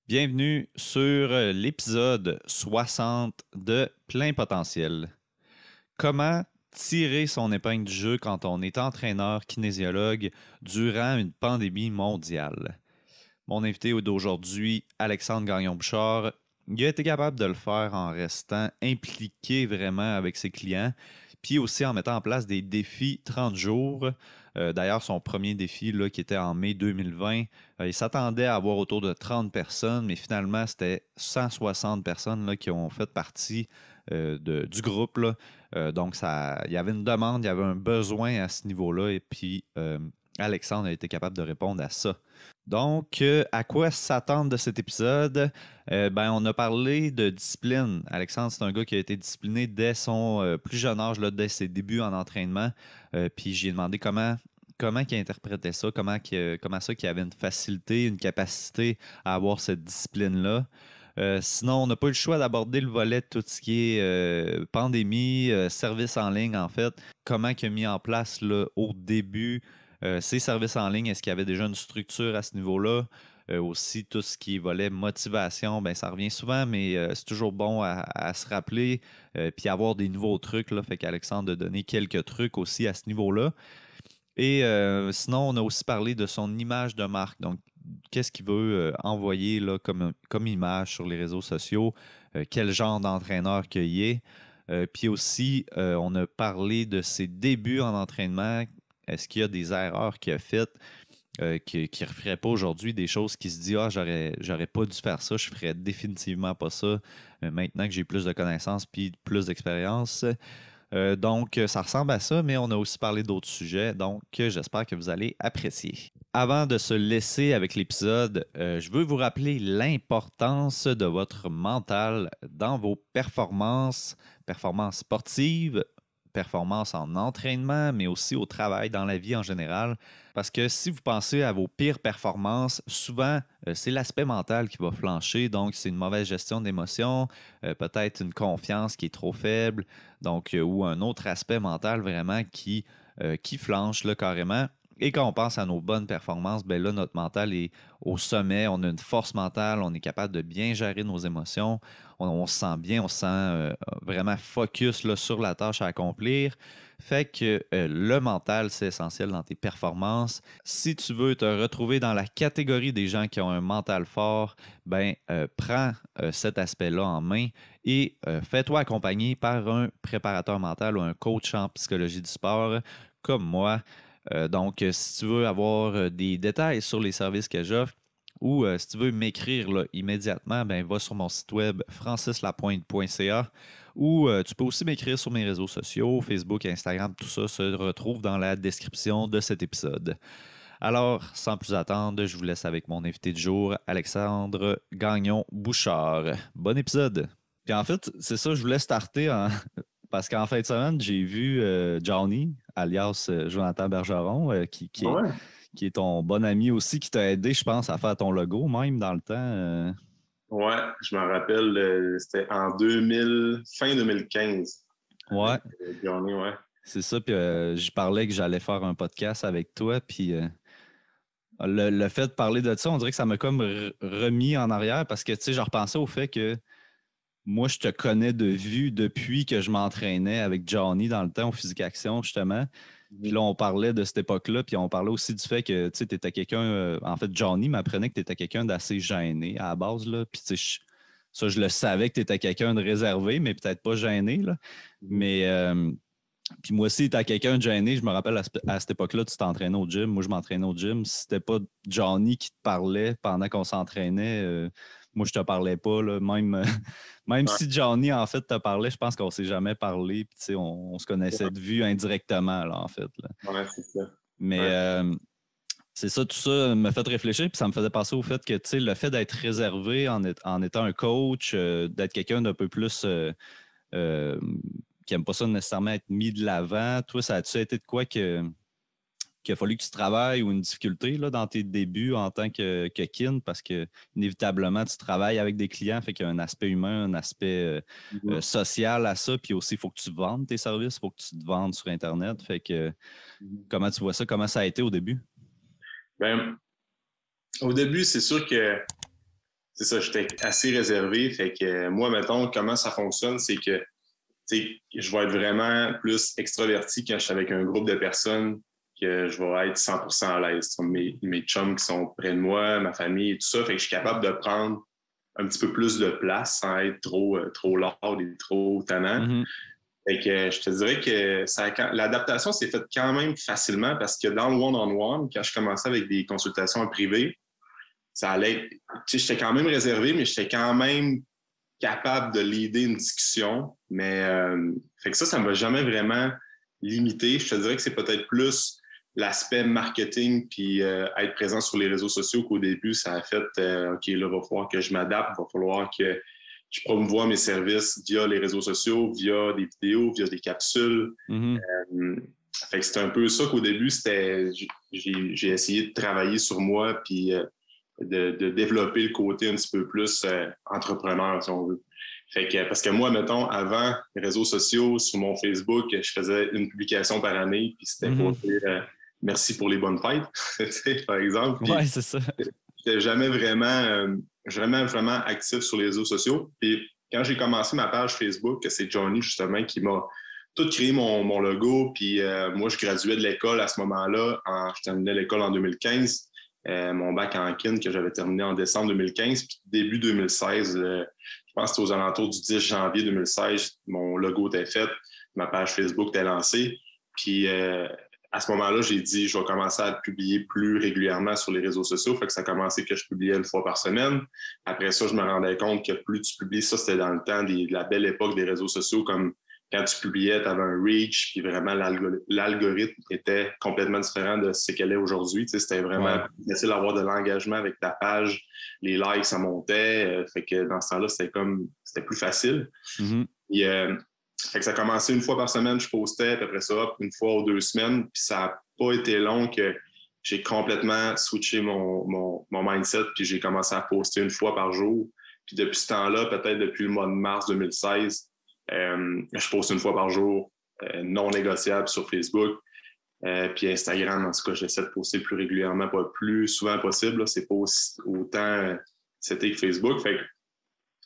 Bienvenue sur l'épisode 60 de Plein Potentiel. Comment tirer son épingle du jeu quand on est entraîneur kinésiologue durant une pandémie mondiale? Mon invité d'aujourd'hui, Alexandre Gagnon-Bouchard, il a été capable de le faire en restant impliqué vraiment avec ses clients, puis aussi en mettant en place des défis 30 jours. D'ailleurs, son premier défi, là, qui était en mai 2020, il s'attendait à avoir autour de 30 personnes, mais finalement, c'était 160 personnes là, qui ont fait partie du groupe. Là. Donc, il y avait une demande, il y avait un besoin à ce niveau-là, et puis Alexandre a été capable de répondre à ça. Donc, à quoi s'attendre de cet épisode? On a parlé de discipline. Alexandre, c'est un gars qui a été discipliné dès son plus jeune âge, là, dès ses débuts en entraînement. Puis j'ai demandé comment il interprétait ça, comment ça qu'il avait une facilité, une capacité à avoir cette discipline-là. Sinon, on n'a pas eu le choix d'aborder le volet de tout ce qui est pandémie, service en ligne, en fait. Comment il a mis en place là, au début ces services en ligne, est-ce qu'il y avait déjà une structure à ce niveau-là? Aussi, tout ce qui est volet motivation, ben, ça revient souvent, mais c'est toujours bon à se rappeler puis avoir des nouveaux trucs. Là, fait qu'Alexandre a donné quelques trucs aussi à ce niveau-là. Et sinon, on a aussi parlé de son image de marque. Donc, qu'est-ce qu'il veut envoyer là, comme image sur les réseaux sociaux? Quel genre d'entraîneur qu'il est? Puis aussi, on a parlé de ses débuts en entraînement. Est-ce qu'il y a des erreurs qu'il a faites qu'il ne referait pas aujourd'hui, des choses qui se dit ah, j'aurais pas dû faire ça, je ferais définitivement pas ça maintenant que j'ai plus de connaissances puis plus d'expérience. Donc, ça ressemble à ça, mais on a aussi parlé d'autres sujets, donc j'espère que vous allez apprécier. Avant de se laisser avec l'épisode, je veux vous rappeler l'importance de votre mental dans vos performances sportives, performances en entraînement, mais aussi au travail, dans la vie en général. Parce que si vous pensez à vos pires performances, souvent, c'est l'aspect mental qui va flancher. Donc, c'est une mauvaise gestion d'émotions, peut-être une confiance qui est trop faible, donc, ou un autre aspect mental vraiment qui flanche là, carrément. Et quand on pense à nos bonnes performances, ben là, notre mental est au sommet, on a une force mentale, on est capable de bien gérer nos émotions, on se sent bien, on se sent vraiment focus là, sur la tâche à accomplir. Fait que le mental, c'est essentiel dans tes performances. Si tu veux te retrouver dans la catégorie des gens qui ont un mental fort, prends cet aspect-là en main et fais-toi accompagner par un préparateur mental ou un coach en psychologie du sport comme moi. Donc, si tu veux avoir des détails sur les services que j'offre ou si tu veux m'écrire là, immédiatement, va sur mon site web francislapointe.ca ou tu peux aussi m'écrire sur mes réseaux sociaux, Facebook, Instagram, tout ça se retrouve dans la description de cet épisode. Alors, sans plus attendre, je vous laisse avec mon invité du jour, Alexandre Gagnon-Bouchard. Bon épisode! Puis en fait, c'est ça, je voulais starter parce qu'en fin de semaine, j'ai vu Johnny, alias Jonathan Bergeron, Ouais, qui est ton bon ami aussi, qui t'a aidé, je pense, à faire ton logo, même dans le temps. ouais, je me rappelle, c'était en 2000, fin 2015 Ouais, avec Johnny, ouais. c'est ça. Puis je parlais que j'allais faire un podcast avec toi. Puis le fait de parler de ça, on dirait que ça m'a comme remis en arrière parce que, tu sais, je repensais au fait que moi, je te connais de vue depuis que je m'entraînais avec Johnny dans le temps au Physique Action, justement. Puis là, Mhm. on parlait de cette époque-là, puis on parlait aussi du fait que tu étais quelqu'un. En fait, Johnny m'apprenait que tu étais quelqu'un d'assez gêné à la base, là. Puis tu sais, ça, je le savais que tu étais quelqu'un de réservé, mais peut-être pas gêné, là. Mhm. Mais, puis moi aussi, tu quelqu'un de gêné. Je me rappelle à cette époque-là, tu t'entraînais au gym. Moi, je m'entraînais au gym. Si c'était pas Johnny qui te parlait pendant qu'on s'entraînait, moi, je te parlais pas, là. Même, même Ouais, si Johnny, en fait, te parlait, je pense qu'on s'est jamais parlé. Puis, tu sais, on se connaissait de vue indirectement, là, en fait, là. ouais, c'est ça. Mais Ouais. c'est ça, tout ça m'a fait réfléchir, puis ça me faisait penser au fait que, tu sais, le fait d'être réservé en étant un coach, d'être quelqu'un d'un peu plus euh, qui n'aime pas ça nécessairement être mis de l'avant, toi, ça a-tu été de quoi qu'il a fallu que tu travailles ou une difficulté là, dans tes débuts en tant que kin, parce que inévitablement, tu travailles avec des clients, fait qu'il y a un aspect humain, un aspect Mhm. social à ça, puis aussi, il faut que tu vendes tes services, il faut que tu te vendes sur Internet. Fait que Mhm. comment tu vois ça? Comment ça a été au début? Ben, au début, c'est sûr que c'est ça, j'étais assez réservé. Fait que moi, mettons, comment ça fonctionne, c'est que je vais être vraiment plus extraverti quand je suis avec un groupe de personnes, que je vais être 100% à l'aise. Mes chums qui sont près de moi, ma famille et tout ça, fait que je suis capable de prendre un petit peu plus de place sans être trop lourd et trop tannant. Mm-hmm. Fait que je te dirais que l'adaptation s'est faite quand même facilement parce que dans le one-on-one, quand je commençais avec des consultations en privé, ça allait. J'étais quand même réservé, mais j'étais quand même capable de leader une discussion. Mais fait que ça ne m'a jamais vraiment limité. Je te dirais que c'est peut-être plus l'aspect marketing puis être présent sur les réseaux sociaux qu'au début, ça a fait OK, là, il va falloir que je m'adapte, il va falloir que je promouvoie mes services via les réseaux sociaux, via des vidéos, via des capsules. Mm-hmm. Fait que c'était un peu ça qu'au début, j'ai essayé de travailler sur moi puis de développer le côté un petit peu plus entrepreneur, si on veut. Fait que, parce que moi, mettons, avant les réseaux sociaux, sur mon Facebook, je faisais une publication par année, puis c'était pour dire merci pour les bonnes fêtes, par exemple. Oui, c'est ça. J'étais jamais vraiment actif sur les réseaux sociaux. Puis quand j'ai commencé ma page Facebook, c'est Johnny, justement, qui m'a tout créé mon logo. Puis moi, je graduais de l'école à ce moment-là. Je terminais l'école en 2015. Mon bac en kin que j'avais terminé en décembre 2015. Puis début 2016, je pense que c'était aux alentours du 10 janvier 2016, mon logo était fait, ma page Facebook était lancée. Puis à ce moment-là, j'ai dit, je vais commencer à publier plus régulièrement sur les réseaux sociaux. Fait que ça a commencé que je publiais une fois par semaine. Après ça, je me rendais compte que plus tu publies, ça, c'était dans le temps de la belle époque des réseaux sociaux, comme quand tu publiais, tu avais un reach, puis vraiment l'algorithme était complètement différent de ce qu'elle est aujourd'hui. Tu sais, c'était vraiment facile d'avoir de l'engagement avec ta page. Les likes, ça montait. Fait que dans ce temps-là, c'était plus facile. Mm-hmm. Et, fait que ça a commencé une fois par semaine, je postais, puis après ça, une fois ou 2 semaines. Puis ça n'a pas été long que j'ai complètement switché mon mindset, puis j'ai commencé à poster une fois par jour. Puis depuis ce temps-là, peut-être depuis le mois de mars 2016, je poste une fois par jour, non négociable sur Facebook. Puis Instagram, en tout cas, j'essaie de poster plus régulièrement, pas plus souvent possible. Là. C'est pas autant c'était que Facebook. Puis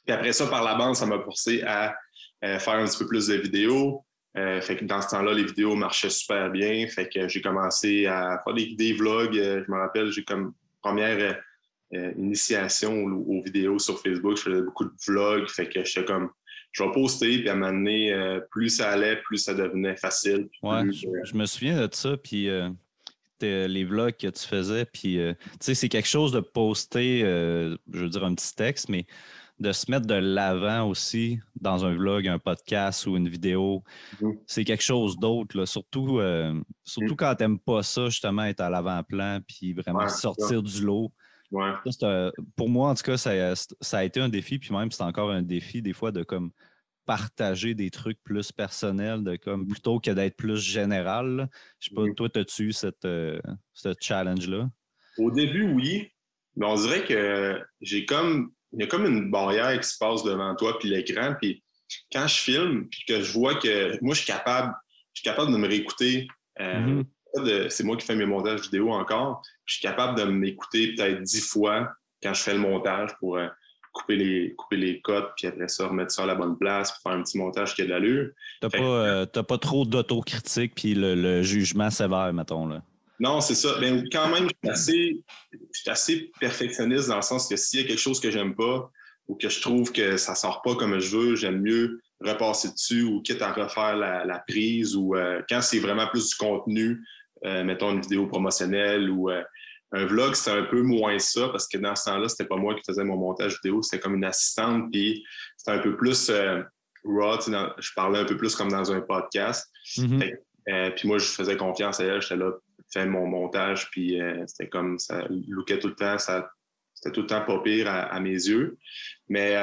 après ça, par la bande, ça m'a forcé à faire un petit peu plus de vidéos. Fait que dans ce temps-là, les vidéos marchaient super bien. Fait que j'ai commencé à faire des vlogs. Je me rappelle, j'ai comme première initiation aux vidéos sur Facebook. Je faisais beaucoup de vlogs. Fait que j'étais comme, je vais poster. Puis à un moment donné, plus ça allait, plus ça devenait facile. Je me souviens de ça. Puis les vlogs que tu faisais. Puis tu sais, c'est quelque chose de poster, je veux dire, un petit texte, mais de se mettre de l'avant aussi dans un vlog, un podcast ou une vidéo, c'est quelque chose d'autre. Là. Surtout quand tu n'aimes pas ça, justement, être à l'avant-plan puis vraiment sortir du lot. Ouais. Ça, pour moi, en tout cas, ça a été un défi, puis même c'est encore un défi des fois de comme partager des trucs plus personnels, de comme plutôt que d'être plus général. Là. Je sais pas, toi, as-tu eu ce challenge-là? Au début, oui. Mais on dirait que il y a comme une barrière qui se passe devant toi puis l'écran. Puis quand je filme, puis que je vois que moi, je suis capable de me réécouter. C'est moi qui fais mes montages vidéo encore. Je suis capable de m'écouter peut-être 10 fois quand je fais le montage pour couper les cotes, puis après ça, remettre ça à la bonne place, puis faire un petit montage qui a de l'allure. T'as pas trop d'autocritique puis le jugement sévère, mettons, là. Non, c'est ça. Mais quand même, je suis assez perfectionniste dans le sens que s'il y a quelque chose que j'aime pas ou que je trouve que ça sort pas comme je veux, j'aime mieux repasser dessus ou quitte à refaire la prise ou quand c'est vraiment plus du contenu, mettons une vidéo promotionnelle ou un vlog, c'était un peu moins ça parce que dans ce temps-là, c'était pas moi qui faisais mon montage vidéo, c'était comme une assistante puis c'était un peu plus raw, je parlais un peu plus comme dans un podcast. Puis moi, je faisais confiance à elle, j'étais là fait mon montage, puis c'était comme ça lookait tout le temps, c'était tout le temps pas pire à mes yeux. Mais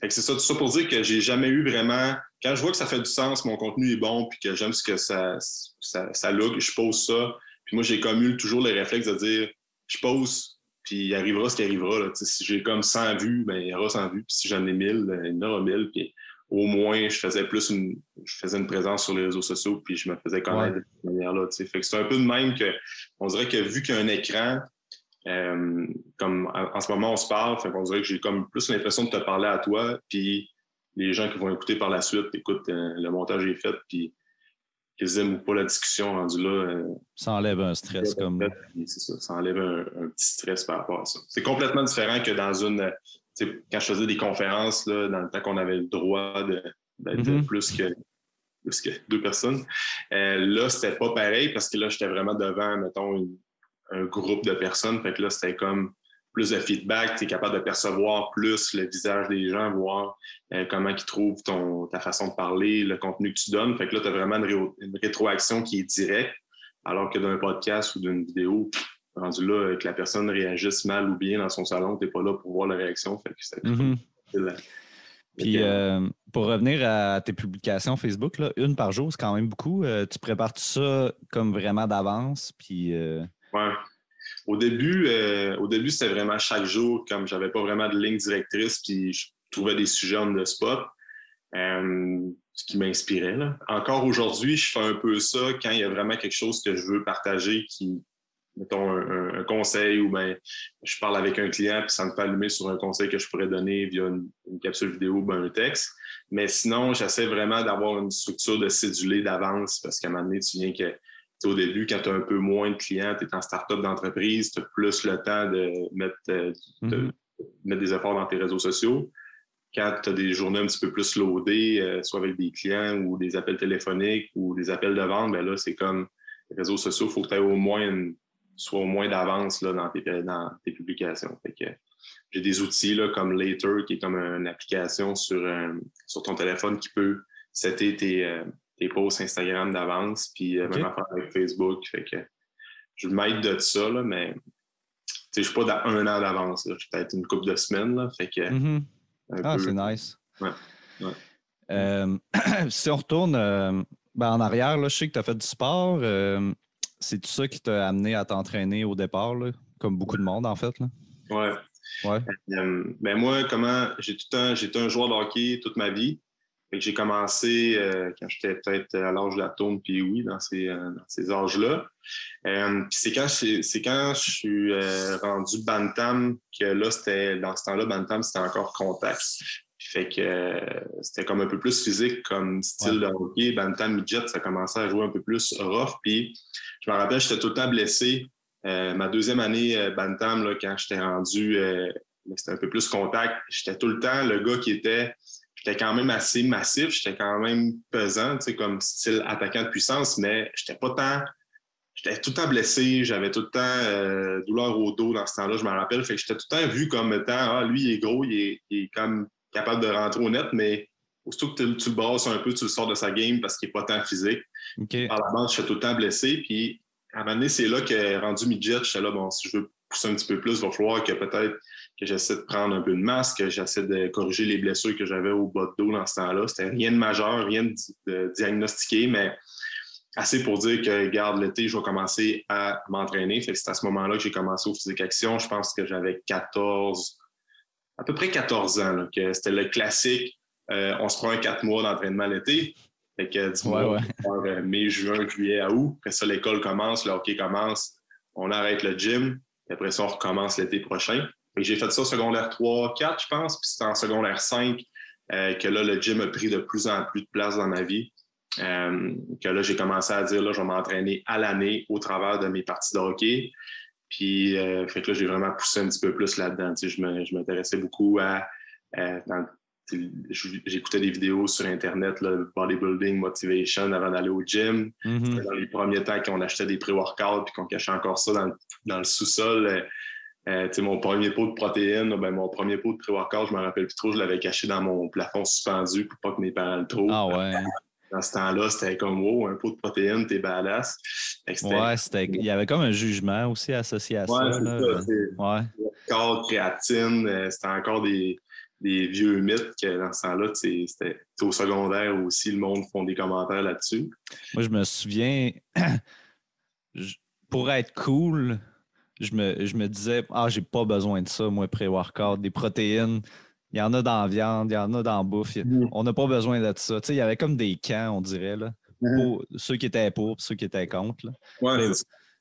fait que c'est ça, tout ça pour dire que j'ai jamais eu vraiment. Quand je vois que ça fait du sens, mon contenu est bon, puis que j'aime ce que ça look, je pose ça. Puis moi, j'ai comme eu toujours le réflexe de dire je pose, puis il arrivera ce qui arrivera. Là. Si j'ai comme 100 vues, ben, il y aura 100 vues. Puis si j'en ai 1000, ben, il y en aura 1000. Puis au moins, je faisais une présence sur les réseaux sociaux, puis je me faisais connaître de cette manière-là. Fait que c'est un peu de même que, on dirait que vu qu'il y a un écran, Comme en ce moment, on se parle, fait qu'on dirait que j'ai comme plus l'impression de te parler à toi, puis les gens qui vont écouter par la suite écoutent le montage est fait, puis qu'ils aiment ou pas la discussion rendue là. Ça enlève un stress comme là. C'est ça, ça enlève un petit stress par rapport à ça. C'est complètement différent que dans quand je faisais des conférences, là, dans le temps qu'on avait le droit d'être plus que 2 personnes. Là, c'était pas pareil parce que là, j'étais vraiment devant, mettons, un groupe de personnes. Fait que là, c'était comme plus de feedback. Tu es capable de percevoir plus le visage des gens, voir comment ils trouvent ta façon de parler, le contenu que tu donnes. Fait que là, tu as vraiment une rétroaction qui est directe, alors que d'un podcast ou d'une vidéo, rendu là, que la personne réagisse mal ou bien dans son salon, tu n'es pas là pour voir la réaction. Fait que c'est Puis, pour revenir à tes publications Facebook, là, 1 par jour, c'est quand même beaucoup. Tu prépares tout ça comme vraiment d'avance? Puis, Ouais. Au début, c'était vraiment chaque jour, comme j'avais pas vraiment de ligne directrice, puis je trouvais des sujets on the spot, ce qui m'inspirait. Là. Encore aujourd'hui, je fais un peu ça quand il y a vraiment quelque chose que je veux partager mettons, un conseil ou bien je parle avec un client puis ça me fait allumer sur un conseil que je pourrais donner via une capsule vidéo ou bien un texte. Mais sinon, j'essaie vraiment d'avoir une structure de cédulé d'avance parce qu'à un moment donné, tu viens que au début, quand tu as un peu moins de clients, tu es en start-up d'entreprise, tu as plus le temps de mettre des efforts dans tes réseaux sociaux. Quand tu as des journées un petit peu plus loadées, soit avec des clients ou des appels téléphoniques ou des appels de vente, ben là, c'est comme les réseaux sociaux, il faut que tu aies au moins d'avance là, dans tes publications. Fait que, j'ai des outils là, comme Later, qui est comme une application sur ton téléphone qui peut setter tes posts Instagram d'avance, puis même affaire avec Facebook. Fait que je m'aide de ça, là, mais je ne suis pas dans 1 an d'avance. Je suis peut-être une couple de semaines. Là, fait que, c'est nice. Ouais. Si on retourne en arrière, là, je sais que tu as fait du sport. C'est tout ça qui t'a amené à t'entraîner au départ, là, comme beaucoup de monde, en fait? Là? Ouais. Ben moi, j'étais un joueur de hockey toute ma vie. Fait que j'ai commencé quand j'étais peut-être à l'âge de la tourne, puis oui, dans ces âges-là. Puis c'est quand je suis rendu Bantam que là, dans ce temps-là, Bantam, c'était encore contact. Puis fait que c'était comme un peu plus physique comme style de hockey. Bantam Midget, ça commençait à jouer un peu plus rough. Puis je me rappelle, j'étais tout le temps blessé. Ma 2e année Bantam, là, quand j'étais rendu, c'était un peu plus contact, j'étais tout le temps le gars j'étais quand même assez massif, j'étais quand même pesant, tu sais, comme style attaquant de puissance, mais j'étais tout le temps blessé, j'avais tout le temps douleur au dos dans ce temps-là, je me rappelle. Fait que j'étais tout le temps vu comme étant, lui, il est gros, il est comme capable de rentrer au net, mais aussitôt que tu le brasses un peu, tu le sors de sa game parce qu'il n'est pas tant physique. Par la base, j'étais tout le temps blessé, puis à un moment donné, c'est là que rendu midget, j'étais là, bon, si je veux pousser un petit peu plus, il va falloir que peut-être que j'essaie de prendre un peu de masse, que j'essaie de corriger les blessures que j'avais au bas de dos dans ce temps-là. C'était rien de majeur, rien de diagnostiqué, mais assez pour dire que, regarde, l'été, je vais commencer à m'entraîner. Fait que c'est à ce moment-là que j'ai commencé au Physique Action. Je pense que j'avais à peu près 14 ans, là, que c'était le classique. On se prend un 4 mois d'entraînement l'été. Fait que 10 mois, mai, juin, juillet, à août. Après ça, l'école commence, le hockey commence, on arrête le gym. Et après ça, on recommence l'été prochain. Fait que j'ai fait ça secondaire 3, 4, je pense. Puis c'était en secondaire 5 que là, le gym a pris de plus en plus de place dans ma vie. Que là, j'ai commencé à dire, là, je vais m'entraîner à l'année au travers de mes parties de hockey. Puis, fait que là, j'ai vraiment poussé un petit peu plus là-dedans. Tu sais, je m'intéressais beaucoup j'écoutais des vidéos sur Internet, là, bodybuilding, motivation, avant d'aller au gym. C'était dans les premiers temps qu'on achetait des pré-workouts puis qu'on cachait encore ça dans le sous-sol. Mon premier pot de protéines, mon premier pot de pré-workout, je ne me rappelle plus trop, je l'avais caché dans mon plafond suspendu pour pas que mes parents le trouvent. Ah ouais. Dans ce temps-là, c'était comme, wow, un pot de protéines, t'es badass. Il y avait comme un jugement aussi associé à ça. Corps, créatine, c'était encore des vieux mythes que dans ce temps-là, c'était au secondaire aussi, le monde font des commentaires là-dessus. Moi, je me souviens, pour être cool, je me disais, j'ai pas besoin de ça, moi, pré-workout, des protéines. Il y en a dans la viande, il y en a dans la bouffe. On n'a pas besoin de ça. Tu sais, il y avait comme des camps, on dirait, là, pour ceux qui étaient pour et ceux qui étaient contre. Là. Ouais,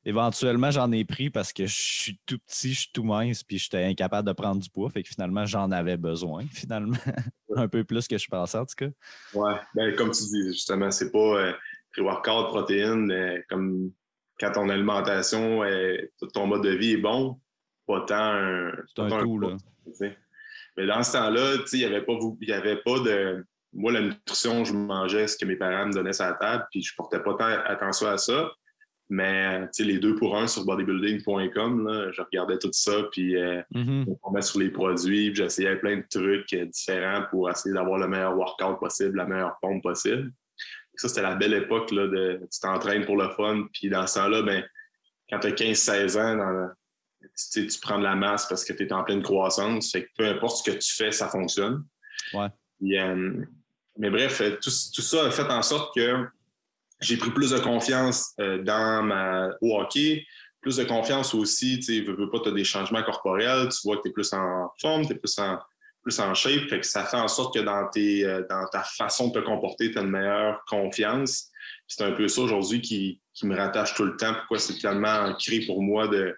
éventuellement, j'en ai pris parce que je suis tout petit, je suis tout mince, puis j'étais incapable de prendre du poids. Fait que finalement, j'en avais besoin, finalement. Un peu plus que je pensais, en tout cas. Ouais, ben, comme tu dis, justement, c'est pas pré-workout, protéines, comme quand ton alimentation, tout ton mode de vie est bon, pas tant C'est un tout, poids, là. tu sais. Mais dans ce temps-là, tu sais, il y avait pas de. Moi, la nutrition, je mangeais ce que mes parents me donnaient sur la table, puis je portais pas tant attention à ça. Mais tu sais, les 2 pour 1 sur bodybuilding.com, là, je regardais tout ça, puis je me formais sur les produits, puis j'essayais plein de trucs différents pour essayer d'avoir le meilleur workout possible, la meilleure pompe possible. Ça, c'était la belle époque là, tu t'entraînes pour le fun, puis dans ce temps-là, ben, quand tu as 15-16 ans, tu prends de la masse parce que tu es en pleine croissance. Fait que peu importe ce que tu fais, ça fonctionne. Ouais. Puis, mais bref, tout ça a fait en sorte que j'ai pris plus de confiance au hockey, plus de confiance aussi, tu sais, veux pas, tu as des changements corporels, tu vois que tu es plus en forme, tu es plus en shape, fait que ça fait en sorte que dans ta façon de te comporter, tu as une meilleure confiance. C'est un peu ça aujourd'hui qui me rattache tout le temps, pourquoi c'est tellement ancré pour moi de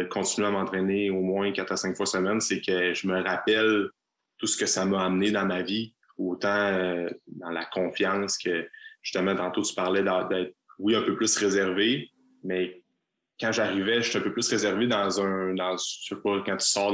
continuer à m'entraîner au moins 4 à 5 fois semaine, c'est que je me rappelle tout ce que ça m'a amené dans ma vie, autant dans la confiance que justement, tantôt, tu parlais d'être, oui, un peu plus réservé, mais quand j'arrivais, j'étais un peu plus réservé je sais pas, quand tu sors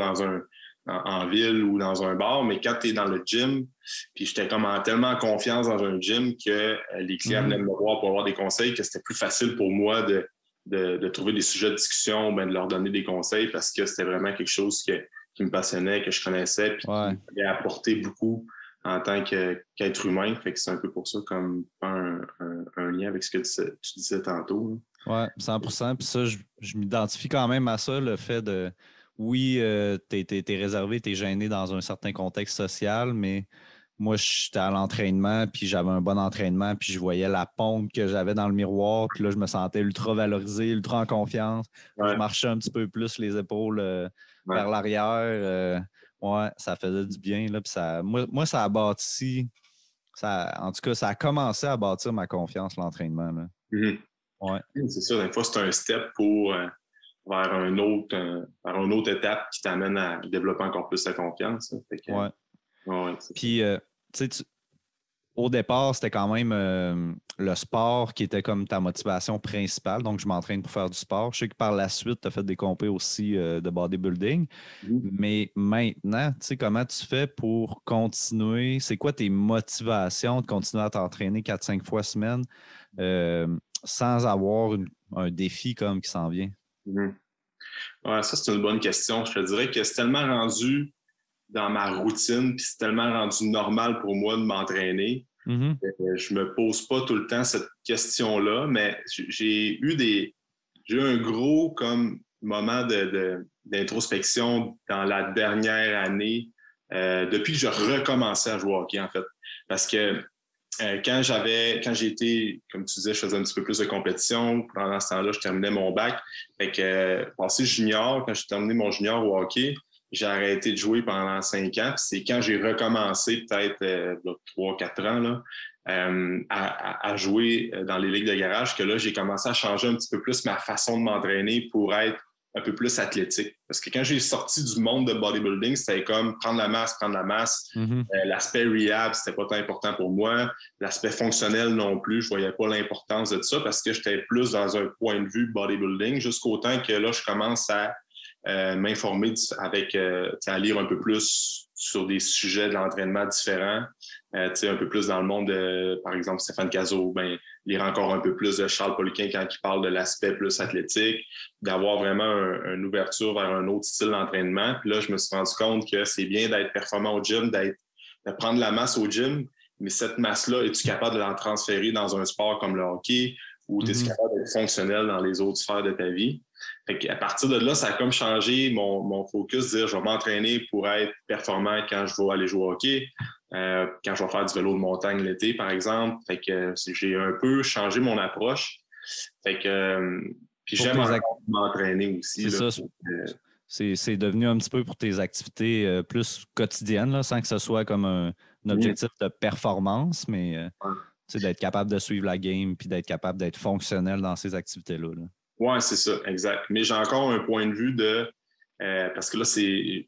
en ville ou dans un bar, mais quand tu es dans le gym, puis j'étais comme tellement en confiance dans un gym que les clients venaient me voir pour avoir des conseils, que c'était plus facile pour moi de trouver des sujets de discussion, ben, de leur donner des conseils parce que c'était vraiment quelque chose qui me passionnait, que je connaissais, puis qui m'avait apporté beaucoup en tant qu'être humain. Fait que c'est un peu pour ça comme un lien avec ce que tu disais tantôt. Oui, 100%. Puis ça, je m'identifie quand même à ça, le fait de, oui, t'es réservé, t'es gêné dans un certain contexte social, mais moi, j'étais à l'entraînement, puis j'avais un bon entraînement, puis je voyais la pompe que j'avais dans le miroir, puis là, je me sentais ultra valorisé, ultra en confiance. Ouais. Je marchais un petit peu plus les épaules vers l'arrière. Ouais, ça faisait du bien. Là, puis moi, ça a bâti, en tout cas, ça a commencé à bâtir ma confiance, l'entraînement. Là. Mm-hmm. Ouais. C'est ça, des fois, c'est un step pour vers une autre étape qui t'amène à développer encore plus ta confiance. Fait que, ouais. Puis, tu sais, au départ, c'était quand même le sport qui était comme ta motivation principale. Donc, je m'entraîne pour faire du sport. Je sais que par la suite, tu as fait des compés aussi de bodybuilding. Mais maintenant, tu sais, comment tu fais pour continuer? C'est quoi tes motivations de continuer à t'entraîner 4-5 fois semaine sans avoir un défi comme qui s'en vient? Ouais, ça, c'est une bonne question. Je te dirais que c'est tellement rendu dans ma routine, puis c'est tellement rendu normal pour moi de m'entraîner. Je me pose pas tout le temps cette question-là, mais j'ai eu un gros comme moment d'introspection dans la dernière année, depuis que je recommençais à jouer au hockey, en fait. Parce que quand j'ai été, comme tu disais, je faisais un petit peu plus de compétition. Pendant ce temps-là, je terminais mon bac. Fait que, passé junior, quand j'ai terminé mon junior au hockey, j'ai arrêté de jouer pendant 5 ans. C'est quand j'ai recommencé, peut-être 3-4 ans, là, à jouer dans les ligues de garage, que là, j'ai commencé à changer un petit peu plus ma façon de m'entraîner pour être un peu plus athlétique. Parce que quand j'ai sorti du monde de bodybuilding, c'était comme prendre la masse. L'aspect rehab, c'était pas tant important pour moi. L'aspect fonctionnel non plus, je voyais pas l'importance de ça parce que j'étais plus dans un point de vue bodybuilding, jusqu'au temps que là, je commence à m'informer à lire un peu plus sur des sujets de l'entraînement différents. Un peu plus dans le monde de, par exemple, Stéphane Cazot, lire encore un peu plus de Charles Poliquin quand il parle de l'aspect plus athlétique, d'avoir vraiment une ouverture vers un autre style d'entraînement. Puis là, je me suis rendu compte que c'est bien d'être performant au gym, de prendre la masse au gym, mais cette masse-là, es-tu capable de l'en transférer dans un sport comme le hockey ou es-tu capable d'être fonctionnel dans les autres sphères de ta vie? Fait qu'à partir de là, ça a comme changé mon focus, dire je vais m'entraîner pour être performant quand je vais aller jouer au hockey, quand je vais faire du vélo de montagne l'été, par exemple. Fait que j'ai un peu changé mon approche. Fait que puis j'aime encore m'entraîner aussi. C'est là, ça. C'est devenu un petit peu pour tes activités plus quotidiennes, là, sans que ce soit comme un objectif de performance, mais d'être capable de suivre la game puis d'être capable d'être fonctionnel dans ces activités-là. Là. Ouais, c'est ça, exact. Mais j'ai encore un point de vue parce que là,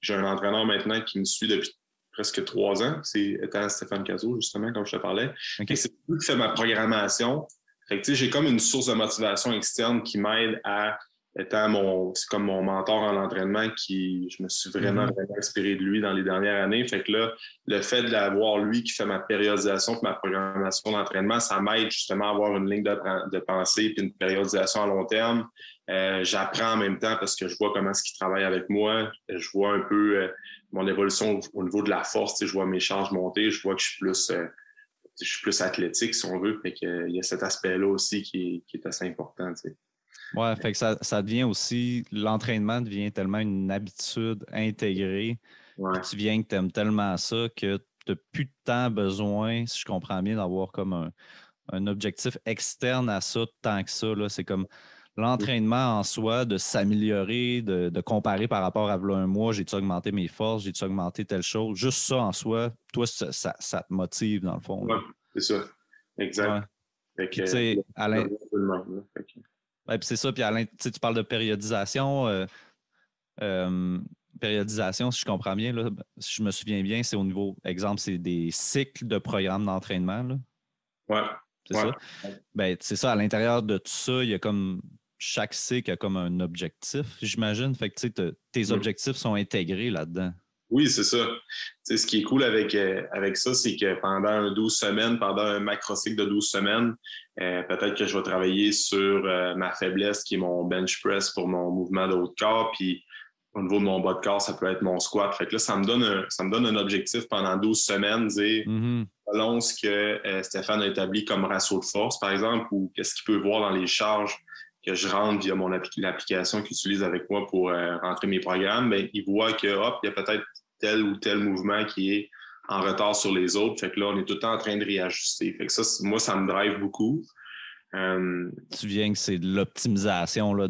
j'ai un entraîneur maintenant qui me suit depuis presque 3 ans. C'est étant Stéphane Cazot, justement, comme je te parlais. OK. Et c'est lui qui fait ma programmation. Fait que, tu sais, j'ai comme une source de motivation externe qui m'aide à c'est comme mon mentor en entraînement je me suis vraiment, vraiment inspiré de lui dans les dernières années. Fait que là, le fait d'avoir lui qui fait ma périodisation et ma programmation d'entraînement, ça m'aide justement à avoir une ligne de pensée puis une périodisation à long terme. J'apprends en même temps parce que je vois comment est-ce qu'il travaille avec moi. Je vois un peu mon évolution au niveau de la force. Je vois mes charges monter. Je vois que je suis plus athlétique, si on veut. Fait que, il y a cet aspect-là aussi qui est assez important. T'sais. Ouais, fait que ça devient aussi, l'entraînement devient tellement une habitude intégrée, puis Ouais. tu viens que tu aimes tellement ça que tu n'as plus de temps besoin, si je comprends bien, d'avoir comme un objectif externe à ça tant que ça. Là. C'est comme l'entraînement en soi, de s'améliorer, de comparer par rapport à un mois, j'ai-tu augmenté mes forces, j'ai-tu augmenté telle chose. Juste ça en soi, toi, ça te motive dans le fond. Ouais, Là. c'est ça. Ouais. Exact. Fait Puis que, tu sais, je reviens un peu de même, là. Fait que, ouais, puis c'est ça, puis tu parles de périodisation. Euh, Périodisation, si je comprends bien, là, si je me souviens bien, c'est au niveau, exemple, c'est des cycles de programmes d'entraînement, là. ouais, C'est ouais. ça? Ben, c'est ça, à l'intérieur de tout ça, il y a comme chaque cycle a comme un objectif, j'imagine. Fait que tu sais, tes Mm. objectifs sont intégrés là-dedans. Oui, c'est ça. Tu sais, ce qui est cool avec ça, c'est que pendant 12 semaines, pendant un macro-cycle de 12 semaines, peut-être que je vais travailler sur ma faiblesse qui est mon bench press pour mon mouvement de haut de corps. Puis au niveau de mon bas de corps, ça peut être mon squat. Fait que là, ça me donne un objectif pendant 12 semaines, dire Mhm. selon ce que Stéphane a établi comme ratio de force, par exemple, ou qu'est-ce qu'il peut voir dans les charges que je rentre via l'application qu'il utilise avec moi pour rentrer mes programmes, bien, il voit que, hop, il y a peut-être tel ou tel mouvement qui est en retard sur les autres. Fait que là, on est tout le temps en train de réajuster. Fait que ça, moi, ça me drive beaucoup. Tu viens que c'est de l'optimisation là,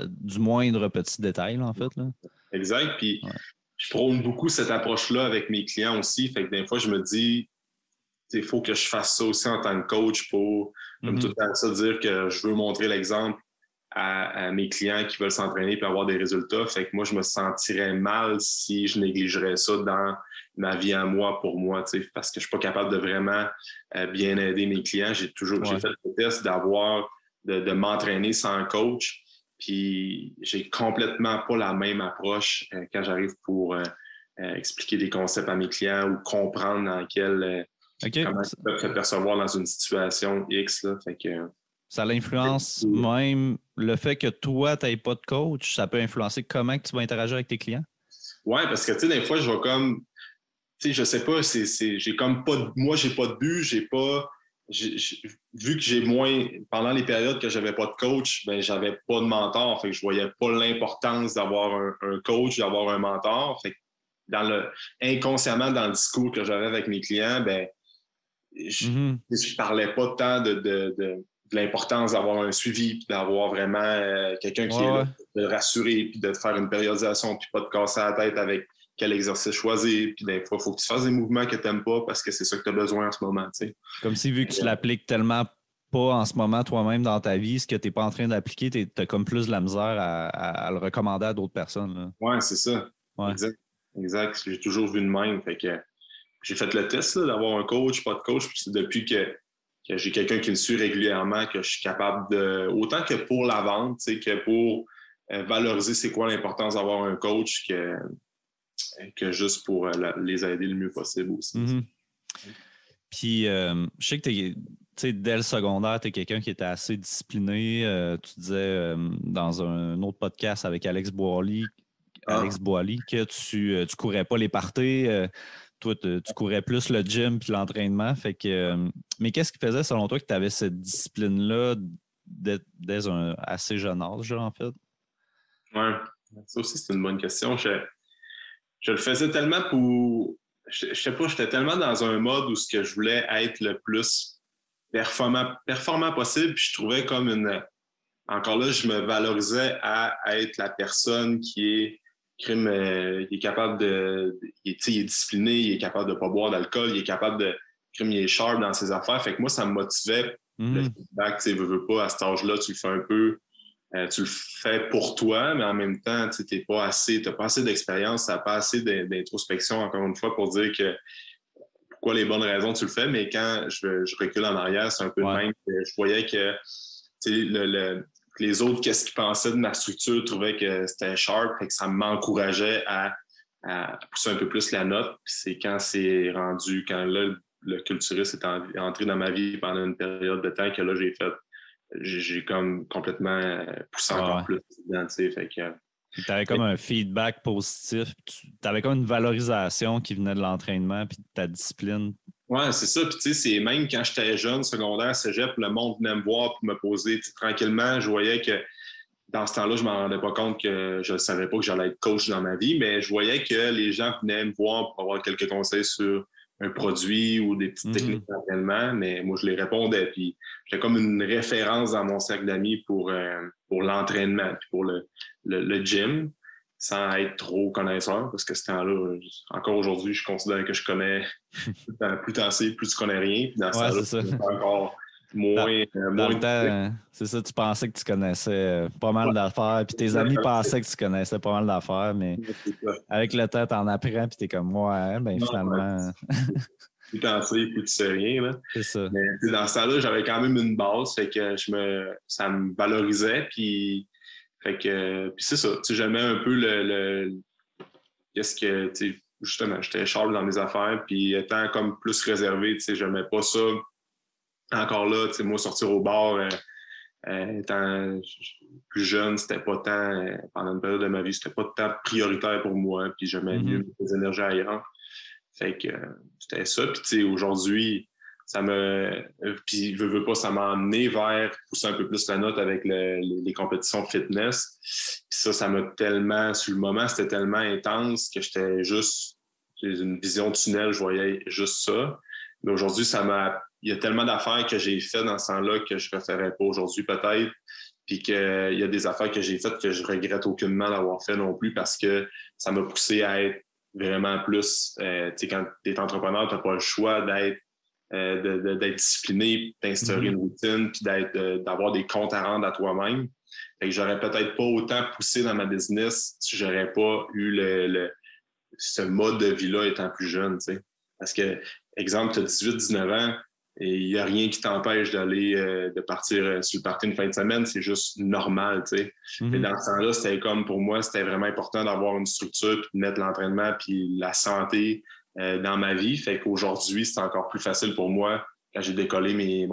du moindre petit détail, là, en fait. Là. Exact. Puis, Ouais. je prône beaucoup cette approche-là avec mes clients aussi. Fait que des fois, je me dis, il faut que je fasse ça aussi en tant que coach pour, comme tout le temps, ça, dire que je veux montrer l'exemple à mes clients qui veulent s'entraîner et avoir des résultats. Fait que moi, je me sentirais mal si je négligerais ça dans ma vie à moi pour moi, parce que je suis pas capable de vraiment bien aider mes clients. J'ai Ouais. fait le test de m'entraîner sans coach. Puis j'ai complètement pas la même approche quand j'arrive pour expliquer des concepts à mes clients ou comprendre OK. comment ils peuvent se percevoir dans une situation X. Là. Fait que, Ça l'influence même le fait que toi, tu n'aies pas de coach, ça peut influencer comment que tu vas interagir avec tes clients? ouais, parce que, tu sais, des fois, je vais comme, tu sais, je sais pas, j'ai comme pas moi, j'ai pas de but, vu que j'ai moins, pendant les périodes que j'avais pas de coach, ben, j'avais pas de mentor, fait que je voyais pas l'importance d'avoir un coach, d'avoir un mentor, fait que inconsciemment, dans le discours que j'avais avec mes clients, ben, je parlais pas tant de l'importance d'avoir un suivi, puis d'avoir vraiment quelqu'un qui est là Ouais, pour te rassurer, puis de te faire une périodisation, puis pas te casser la tête avec quel exercice choisir. Puis des fois, il faut que tu fasses des mouvements que tu n'aimes pas parce que c'est ça que tu as besoin en ce moment. T'sais. comme si vu que tu l'appliques tellement pas en ce moment toi-même dans ta vie, ce que tu n'es pas en train d'appliquer, tu as comme plus de la misère à le recommander à d'autres personnes. Là. Ouais, c'est ça. Ouais. Exact. Exact. J'ai toujours vu de même. Fait que j'ai fait le test d'avoir un coach, pas de coach. Puis c'est depuis que j'ai quelqu'un qui me suit régulièrement, que je suis capable de, autant que pour la vente, que pour valoriser c'est quoi l'importance d'avoir un coach, que juste pour les aider le mieux possible aussi. Mm-hmm. Puis, je sais que dès le secondaire, tu es quelqu'un qui était assez discipliné. Tu disais dans un autre podcast avec Alex Boily que tu courais pas les parties. Toi, tu courais plus le gym puis l'entraînement. Fait que, mais qu'est-ce qui faisait, selon toi, que tu avais cette discipline-là dès un assez jeune âge, en fait? Ouais, ça aussi, c'est une bonne question. Je le faisais tellement pour. Je sais pas, j'étais tellement dans un mode où ce que je voulais être le plus performant possible. Puis je trouvais comme une. Encore là, je me valorisais à être la personne qui est capable il est discipliné, il est capable de ne pas boire d'alcool, il est capable de. Il est sharp dans ses affaires. Fait que moi, ça me motivait. Le feedback, tu veux pas, à cet âge-là, tu le fais un peu tu le fais pour toi, mais en même temps, tu n'as pas assez d'expérience, tu n'as pas assez d'introspection, encore une fois, pour dire que pourquoi les bonnes raisons tu le fais, mais quand je recule en arrière, c'est un peu le même. Je voyais que les autres, qu'est-ce qu'ils pensaient de ma structure, trouvaient que c'était sharp et que ça m'encourageait à pousser un peu plus la note. Puis c'est quand c'est rendu, quand là, le culturiste est entré dans ma vie pendant une période de temps que là, j'ai comme complètement poussé encore plus dedans, tu sais, fait que... Tu avais comme un feedback positif. Tu avais comme une valorisation qui venait de l'entraînement puis de ta discipline. Ouais, c'est ça. Puis tu sais, c'est même quand j'étais jeune, secondaire, cégep, le monde venait me voir pour me poser. Tranquillement, je voyais que dans ce temps-là, je ne m'en rendais pas compte que je ne savais pas que j'allais être coach dans ma vie, mais je voyais que les gens venaient me voir pour avoir quelques conseils sur un produit ou des petites techniques d'entraînement, mais moi, je les répondais. Puis j'étais comme une référence dans mon cercle d'amis pour l'entraînement, puis pour le gym, sans être trop connaisseur, parce que ce temps-là, encore aujourd'hui, je considère que je connais plus t'en sais, plus tu connais rien. Puis dans ce temps-là, c'est encore moins. Dans le temps, c'est ça, tu pensais que tu connaissais pas mal d'affaires, puis tes amis pensaient que tu connaissais pas mal d'affaires, mais avec le temps, tu en apprends, puis tu es comme moi, hein, ben finalement. Plus t'en sais, plus tu sais rien. Là. C'est ça. Mais dans ce temps-là, j'avais quand même une base, fait que ça me valorisait, puis c'est ça. J'aimais un peu qu'est-ce que, justement, j'étais sharp dans mes affaires, puis étant comme plus réservé, j'aimais pas ça. Encore là, moi, sortir au bar, étant plus jeune, c'était pas tant, pendant une période de ma vie, c'était pas tant prioritaire pour moi, puis j'aimais mieux mettre mes énergies ailleurs. Fait que c'était ça. Puis aujourd'hui, puis veux pas, ça m'a amené vers pousser un peu plus la note avec les compétitions de fitness. Puis ça m'a tellement, sur le moment, c'était tellement intense que j'ai une vision de tunnel, je voyais juste ça. Mais aujourd'hui, il y a tellement d'affaires que j'ai faites dans ce temps-là que je ne referais pas aujourd'hui peut-être. Puis qu'il y a des affaires que j'ai faites que je regrette aucunement d'avoir fait non plus parce que ça m'a poussé à être vraiment plus... quand tu es entrepreneur, tu n'as pas le choix d'être discipliné, d'instaurer une routine, puis d'avoir des comptes à rendre à toi-même. Fait que j'aurais peut-être pas autant poussé dans ma business si j'aurais pas eu ce mode de vie-là étant plus jeune, tu sais. Parce que, exemple, tu as 18-19 ans et il n'y a rien qui t'empêche de partir sur le party une fin de semaine, c'est juste normal, tu sais. Mais dans ce temps-là, c'était comme, pour moi, c'était vraiment important d'avoir une structure, puis de mettre l'entraînement, puis la santé dans ma vie. Fait qu'aujourd'hui, c'est encore plus facile pour moi quand j'ai décollé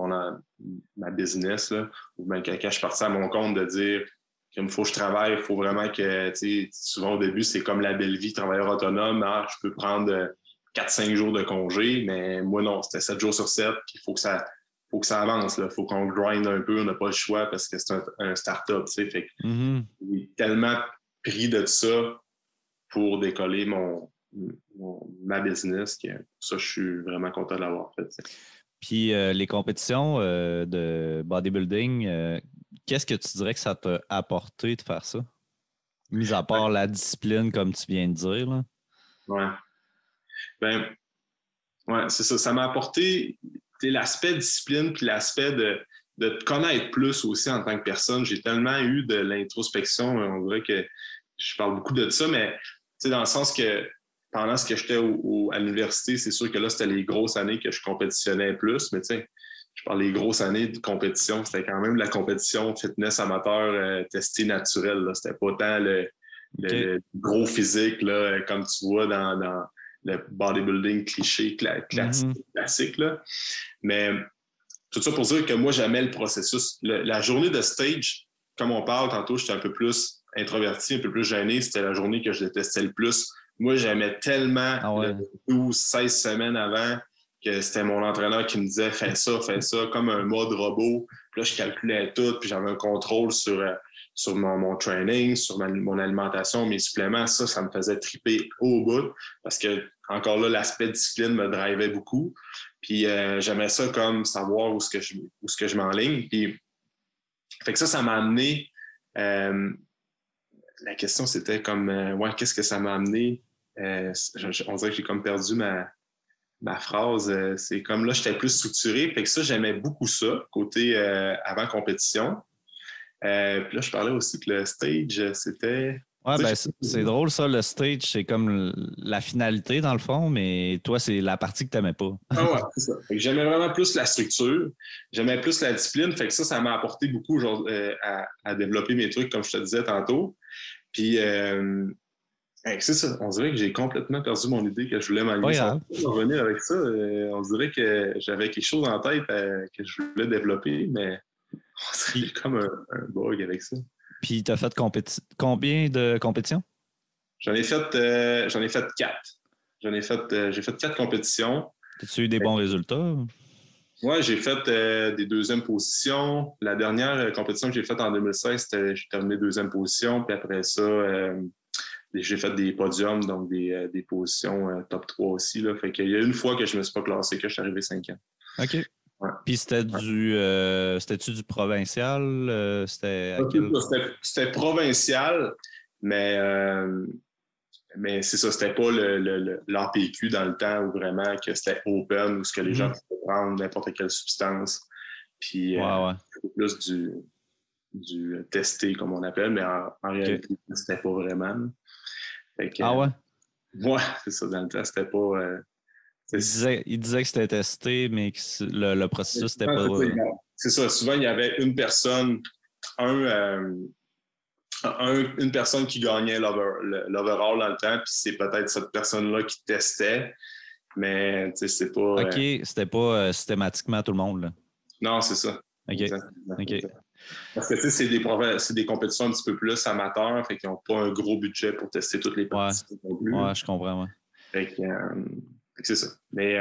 ma business, là, ou même quand je suis parti à mon compte, de dire qu'il faut que je travaille, il faut vraiment que, tu sais, souvent au début, c'est comme la belle vie, travailleur autonome, je peux prendre 4-5 jours de congé, mais moi non, c'était 7 jours sur 7, puis il faut que ça avance, il faut qu'on grind un peu, on n'a pas le choix parce que c'est un start-up, tu sais, fait que j'ai tellement pris de ça pour décoller ma business que ça, je suis vraiment content de l'avoir fait. T'sais. Puis les compétitions de bodybuilding, qu'est-ce que tu dirais que ça t'a apporté de faire ça? Mis à part la discipline, comme tu viens de dire. Là. Ouais. Ben, ouais, c'est ça. Ça m'a apporté l'aspect discipline puis l'aspect de te connaître plus aussi en tant que personne. J'ai tellement eu de l'introspection. On dirait que je parle beaucoup de ça, mais dans le sens que pendant ce que j'étais à l'université, c'est sûr que là, c'était les grosses années que je compétitionnais plus, mais je parle des grosses années de compétition. C'était quand même la compétition fitness amateur testée naturelle. Là. C'était pas tant le gros physique, là, comme tu vois dans le bodybuilding cliché classique. Là. Mais tout ça pour dire que moi, j'aimais le processus. La journée de stage, comme on parle tantôt, j'étais un peu plus introverti, un peu plus gêné. C'était la journée que je détestais le plus. Moi, j'aimais tellement 12-16 semaines avant que c'était mon entraîneur qui me disait « fais ça », comme un mode robot. Puis là, je calculais tout, puis j'avais un contrôle sur mon training, sur mon alimentation, mes suppléments. Ça me faisait triper au bout parce que, encore là, l'aspect discipline me drivait beaucoup. Puis j'aimais ça comme savoir où est-ce que je m'enligne. Puis, fait que ça m'a amené... la question, c'était comme, qu'est-ce que ça m'a amené? On dirait que j'ai comme perdu ma phrase. C'est comme là, j'étais plus structuré. Fait que ça, j'aimais beaucoup ça, côté avant compétition. Puis là, je parlais aussi que le stage, c'était... Ouais, Tu ben, sais, c'est drôle, ça. Le stage, c'est comme la finalité, dans le fond, mais toi, c'est la partie que tu n'aimais pas. ah ouais, c'est ça. Fait que j'aimais vraiment plus la structure, j'aimais plus la discipline. Fait que ça m'a apporté beaucoup genre, à développer mes trucs, comme je te disais tantôt. Puis, c'est ça. On dirait que j'ai complètement perdu mon idée que je voulais Pas m'aligner. Ça grave. va revenir avec ça. On dirait que j'avais quelque chose en tête que je voulais développer, mais on dirait qu'il y Puis, a comme un bug avec ça. puis tu as fait combien de compétitions? J'en ai fait 4. J'ai fait 4 compétitions. As-tu eu des bons résultats? Moi, j'ai fait des deuxièmes positions. La dernière compétition que j'ai faite en 2016, j'ai terminé deuxième position. Puis après ça, j'ai fait des podiums, donc des positions top 3 aussi. Là. Fait qu'il y a une fois que je ne me suis pas classé, que je suis arrivé 5e. OK. Ouais. Puis c'était-tu du provincial? C'était à quel... C'était provincial, mais c'est ça, c'était pas l'APQ dans le temps où vraiment que c'était open, où ce que les gens pouvaient prendre n'importe quelle substance. Puis Ouais. plus du testé, comme on appelle, mais en réalité, c'était pas vraiment. Fait que, Ah ouais? ouais, c'est ça, dans le temps, c'était pas. Il disait que c'était testé, mais que le processus, c'était pas... C'est ça, souvent, il y avait une personne, une personne qui gagnait l'overall dans le temps, puis c'est peut-être cette personne-là qui testait, mais c'est pas... OK, c'était pas systématiquement tout le monde, là. Non, c'est ça. OK. Exactement. OK. Parce que c'est des compétitions un petit peu plus amateurs, fait qu'ils n'ont pas un gros budget pour tester toutes les parties non plus. Ouais, je comprends, ouais. Fait que c'est ça. Mais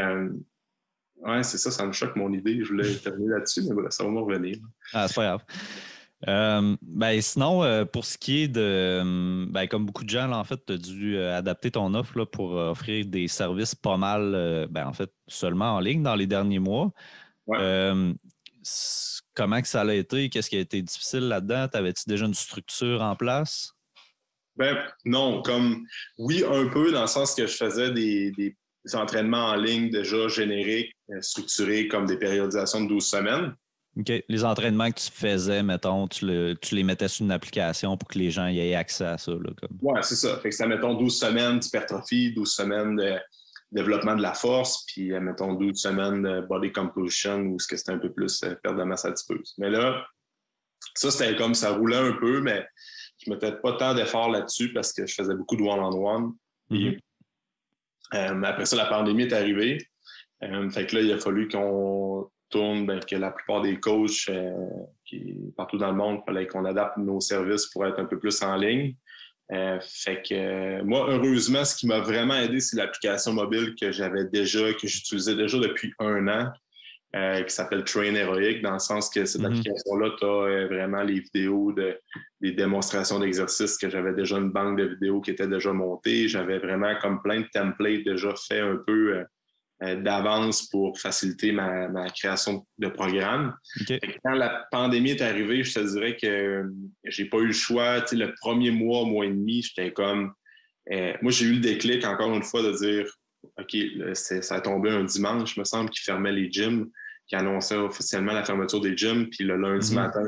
ouais, c'est ça, ça me choque mon idée. Je voulais terminer là-dessus, mais voilà, ça va me revenir. Ah, c'est pas grave. Ben, sinon, pour ce qui est de, ben, comme beaucoup de gens, là, en fait, tu as dû adapter ton offre là, pour offrir des services pas mal, ben, en fait, seulement en ligne dans les derniers mois. Ouais. Comment que ça a été? Qu'est-ce qui a été difficile là-dedans? T'avais-tu déjà une structure en place? Ben non, oui, un peu, dans le sens que je faisais des entraînements en ligne déjà génériques, structurés comme des périodisations de 12 semaines. OK. Les entraînements que tu faisais, mettons, tu les mettais sur une application pour que les gens y aient accès à ça. Là, comme. Ouais, c'est ça. Fait que ça, mettons, 12 semaines d'hypertrophie, 12 semaines de développement de la force, puis, mettons, 12 semaines de body composition, où c'était un peu plus perte de masse adipeuse. Mais là, ça, c'était comme ça roulait un peu, mais je ne mettais pas tant d'efforts là-dessus parce que je faisais beaucoup de one-on-one. Mm-hmm. Après ça, la pandémie est arrivée. Fait que là, il a fallu qu'on tourne, que la plupart des coachs partout dans le monde, il fallait qu'on adapte nos services pour être un peu plus en ligne. Fait que moi, heureusement, ce qui m'a vraiment aidé, c'est l'application mobile que j'utilisais déjà depuis 1 an, qui s'appelle Train Heroic, dans le sens que cette application-là, tu as vraiment les vidéos des démonstrations d'exercices que j'avais déjà une banque de vidéos qui était déjà montée. J'avais vraiment comme plein de templates déjà fait un peu d'avance pour faciliter ma création de programme. Okay. Quand la pandémie est arrivée, je te dirais que j'ai pas eu le choix. Tu sais, le premier mois et demi, j'étais comme... moi, j'ai eu le déclic, encore une fois, de dire OK, ça a tombé un dimanche, il me semble, qui fermait les gyms, qui annonçait officiellement la fermeture des gyms. Puis le lundi matin,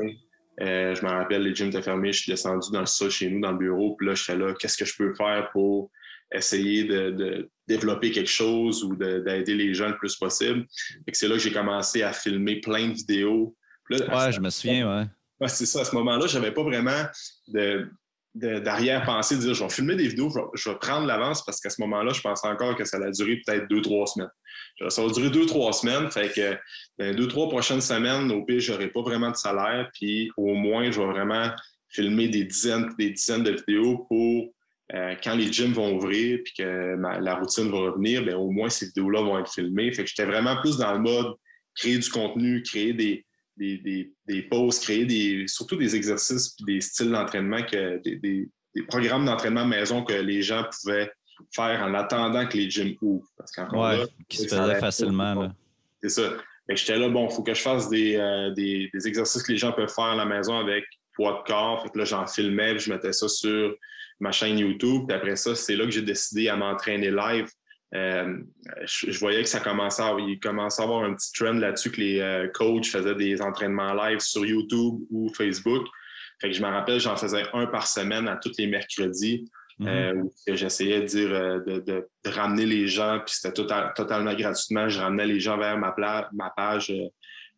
je me rappelle, les gyms étaient fermés. Je suis descendu dans le sol chez nous, dans le bureau. Puis là, j'étais là, qu'est-ce que je peux faire pour essayer de développer quelque chose ou d'aider les gens le plus possible. Fait que c'est là que j'ai commencé à filmer plein de vidéos. Là, je me souviens, ouais. C'est ça, à ce moment-là, je n'avais pas vraiment d'arrière-pensée de dire je vais filmer des vidéos, je vais prendre l'avance parce qu'à ce moment-là, je pensais encore que ça allait durer peut-être 2-3 semaines. Ça va durer 2-3 semaines, fait que dans les 2-3 prochaines semaines, au pire, je n'aurai pas vraiment de salaire, puis au moins, je vais vraiment filmer des dizaines de vidéos pour quand les gyms vont ouvrir puis que la routine va revenir, bien, au moins ces vidéos-là vont être filmées. Fait que j'étais vraiment plus dans le mode créer du contenu, créer des pauses, créer surtout des exercices et des styles d'entraînement, des programmes d'entraînement maison que les gens pouvaient faire en attendant que les gyms ouvrent. Parce qu'encore là, qui se faisait facilement. Là. C'est ça. J'étais là, bon, il faut que je fasse des exercices que les gens peuvent faire à la maison avec poids de corps. Fait que là, j'en filmais, puis je mettais ça sur ma chaîne YouTube. Puis après ça, c'est là que j'ai décidé à m'entraîner live. Je voyais que il commençait à avoir un petit trend là-dessus que les coachs faisaient des entraînements live sur YouTube ou Facebook. Fait que je me rappelle, j'en faisais un par semaine à tous les mercredis. Où j'essayais de dire de ramener les gens, puis c'était totalement gratuitement. Je ramenais les gens vers ma page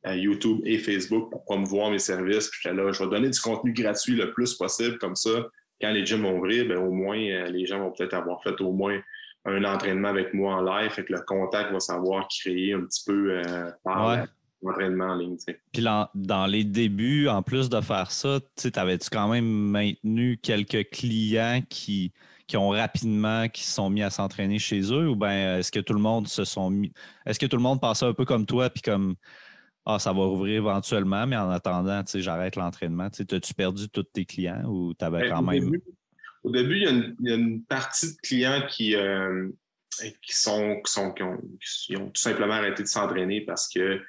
YouTube et Facebook pour promouvoir mes services. Puis j'étais là, je vais donner du contenu gratuit le plus possible, comme ça, quand les gyms vont ouvrir, ben, au moins, les gens vont peut-être avoir fait au moins un entraînement avec moi en live. Fait que le contact va savoir créer un petit peu par l'entraînement en ligne. T'sais. Puis dans les débuts, en plus de faire ça, t'avais-tu quand même maintenu quelques clients qui se sont mis à s'entraîner chez eux, ou bien est-ce que tout le monde est-ce que tout le monde pensait un peu comme toi, puis comme ça va rouvrir éventuellement, mais en attendant, j'arrête l'entraînement. T'as-tu perdu tous tes clients ou t'avais quand même. Au début, il y a une partie de clients qui ont tout simplement arrêté de s'entraîner parce que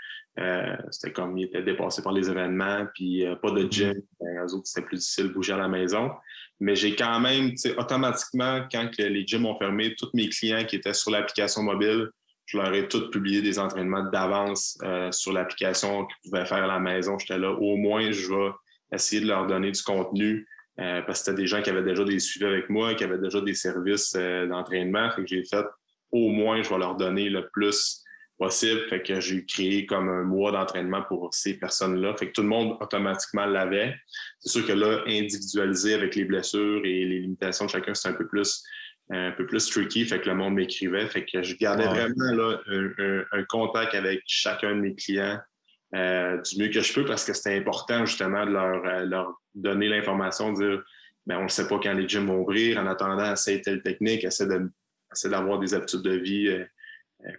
c'était comme ils étaient dépassés par les événements, puis pas de gym. Eux autres, c'était plus difficile de bouger à la maison. Mais j'ai quand même, automatiquement, quand les gyms ont fermé, tous mes clients qui étaient sur l'application mobile, je leur ai tous publié des entraînements d'avance sur l'application qu'ils pouvaient faire à la maison. J'étais là, au moins, je vais essayer de leur donner du contenu parce que c'était des gens qui avaient déjà des suivis avec moi, qui avaient déjà des services d'entraînement. Fait que j'ai fait, au moins, je vais leur donner le plus possible. Fait que j'ai créé comme un mois d'entraînement pour ces personnes-là. Fait que tout le monde automatiquement l'avait. C'est sûr que là, individualisé avec les blessures et les limitations de chacun, c'est un peu plus tricky. Fait que le monde m'écrivait. Fait que je gardais vraiment là, un contact avec chacun de mes clients du mieux que je peux parce que c'était important justement de leur donner l'information, de dire ben, on ne sait pas quand les gyms vont ouvrir. En attendant, essaie telle technique, essaie d'avoir des habitudes de vie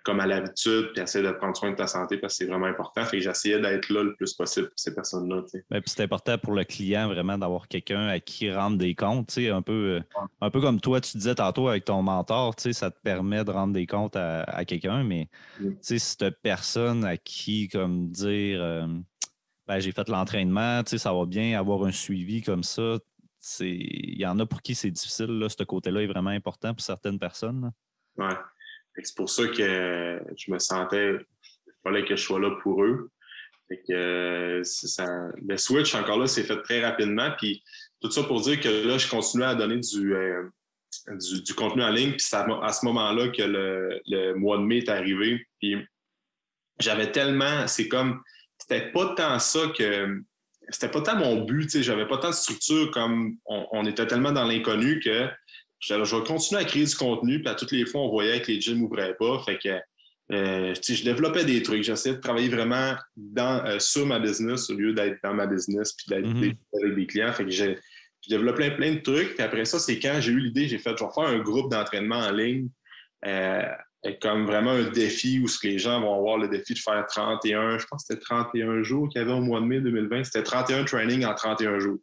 comme à l'habitude, puis essaie de prendre soin de ta santé parce que c'est vraiment important. Fait que j'essayais d'être là le plus possible pour ces personnes-là. Puis c'est important pour le client vraiment d'avoir quelqu'un à qui rendre des comptes. Un peu comme toi, tu disais tantôt avec ton mentor, ça te permet de rendre des comptes à quelqu'un, mais cette personne à qui comme dire ben, j'ai fait l'entraînement, ça va bien avoir un suivi comme ça. Il y en a pour qui c'est difficile. Là, ce côté-là est vraiment important pour certaines personnes. Oui. C'est pour ça que je me sentais, il fallait que je sois là pour eux. Fait que, le switch, encore là, s'est fait très rapidement. Puis tout ça pour dire que là, je continuais à donner du contenu en ligne. Puis c'est à ce moment-là que le mois de mai est arrivé. Puis j'avais tellement, c'était pas tant ça que, c'était pas tant mon but, tu sais, j'avais pas tant de structure comme on était tellement dans l'inconnu que je vais continuer à créer du contenu, puis à toutes les fois, on voyait que les gyms n'ouvraient pas. Fait que je développais des trucs. J'essayais de travailler vraiment sur ma business au lieu d'être dans ma business puis d'être avec des clients. Fait que je développais plein de trucs. Puis après ça, c'est quand j'ai eu l'idée, j'ai fait, je vais faire un groupe d'entraînement en ligne. Comme vraiment un défi où les gens vont avoir le défi de faire 31, je pense que c'était 31 jours qu'il y avait au mois de mai 2020. C'était 31 trainings en 31 jours.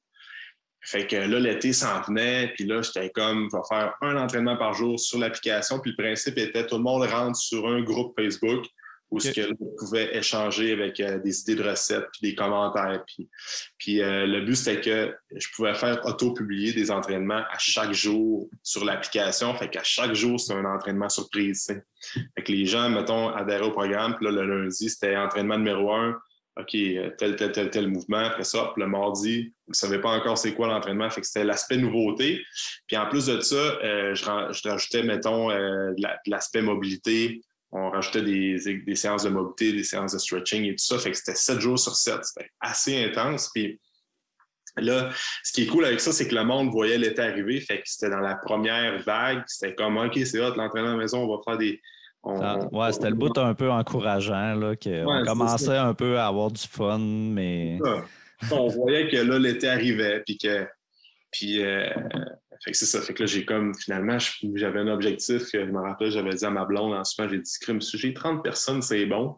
Fait que là, l'été s'en venait, puis là, j'étais comme, je vais faire un entraînement par jour sur l'application, puis le principe était, tout le monde rentre sur un groupe Facebook où on pouvait échanger avec des idées de recettes, puis des commentaires. Puis le but, c'était que je pouvais faire auto-publier des entraînements à chaque jour sur l'application. Fait qu'à chaque jour, c'est un entraînement surprise. T'sais. Fait que les gens, mettons, adhéraient au programme, puis là, le lundi, c'était entraînement numéro 1. OK, tel mouvement. Après ça, le mardi, vous ne savez pas encore c'est quoi l'entraînement. Fait que c'était l'aspect nouveauté. Puis en plus de ça, je rajoutais, mettons, l'aspect mobilité. On rajoutait des séances de mobilité, des séances de stretching et tout ça. Fait que c'était 7 jours sur 7. C'était assez intense. Puis là, ce qui est cool avec ça, c'est que le monde voyait l'été arriver. Fait que c'était dans la première vague. C'était comme, OK, c'est hot, l'entraînement à la maison, on va faire des... c'était le bout un peu encourageant, là, qu'on commençait un peu à avoir du fun, mais... On voyait que là, l'été arrivait, puis fait que c'est ça. Fait que là, j'ai comme, finalement, j'avais un objectif. Je me rappelle, j'avais dit à ma blonde, en ce moment, j'ai dit, crime, j'ai 30 personnes, c'est bon.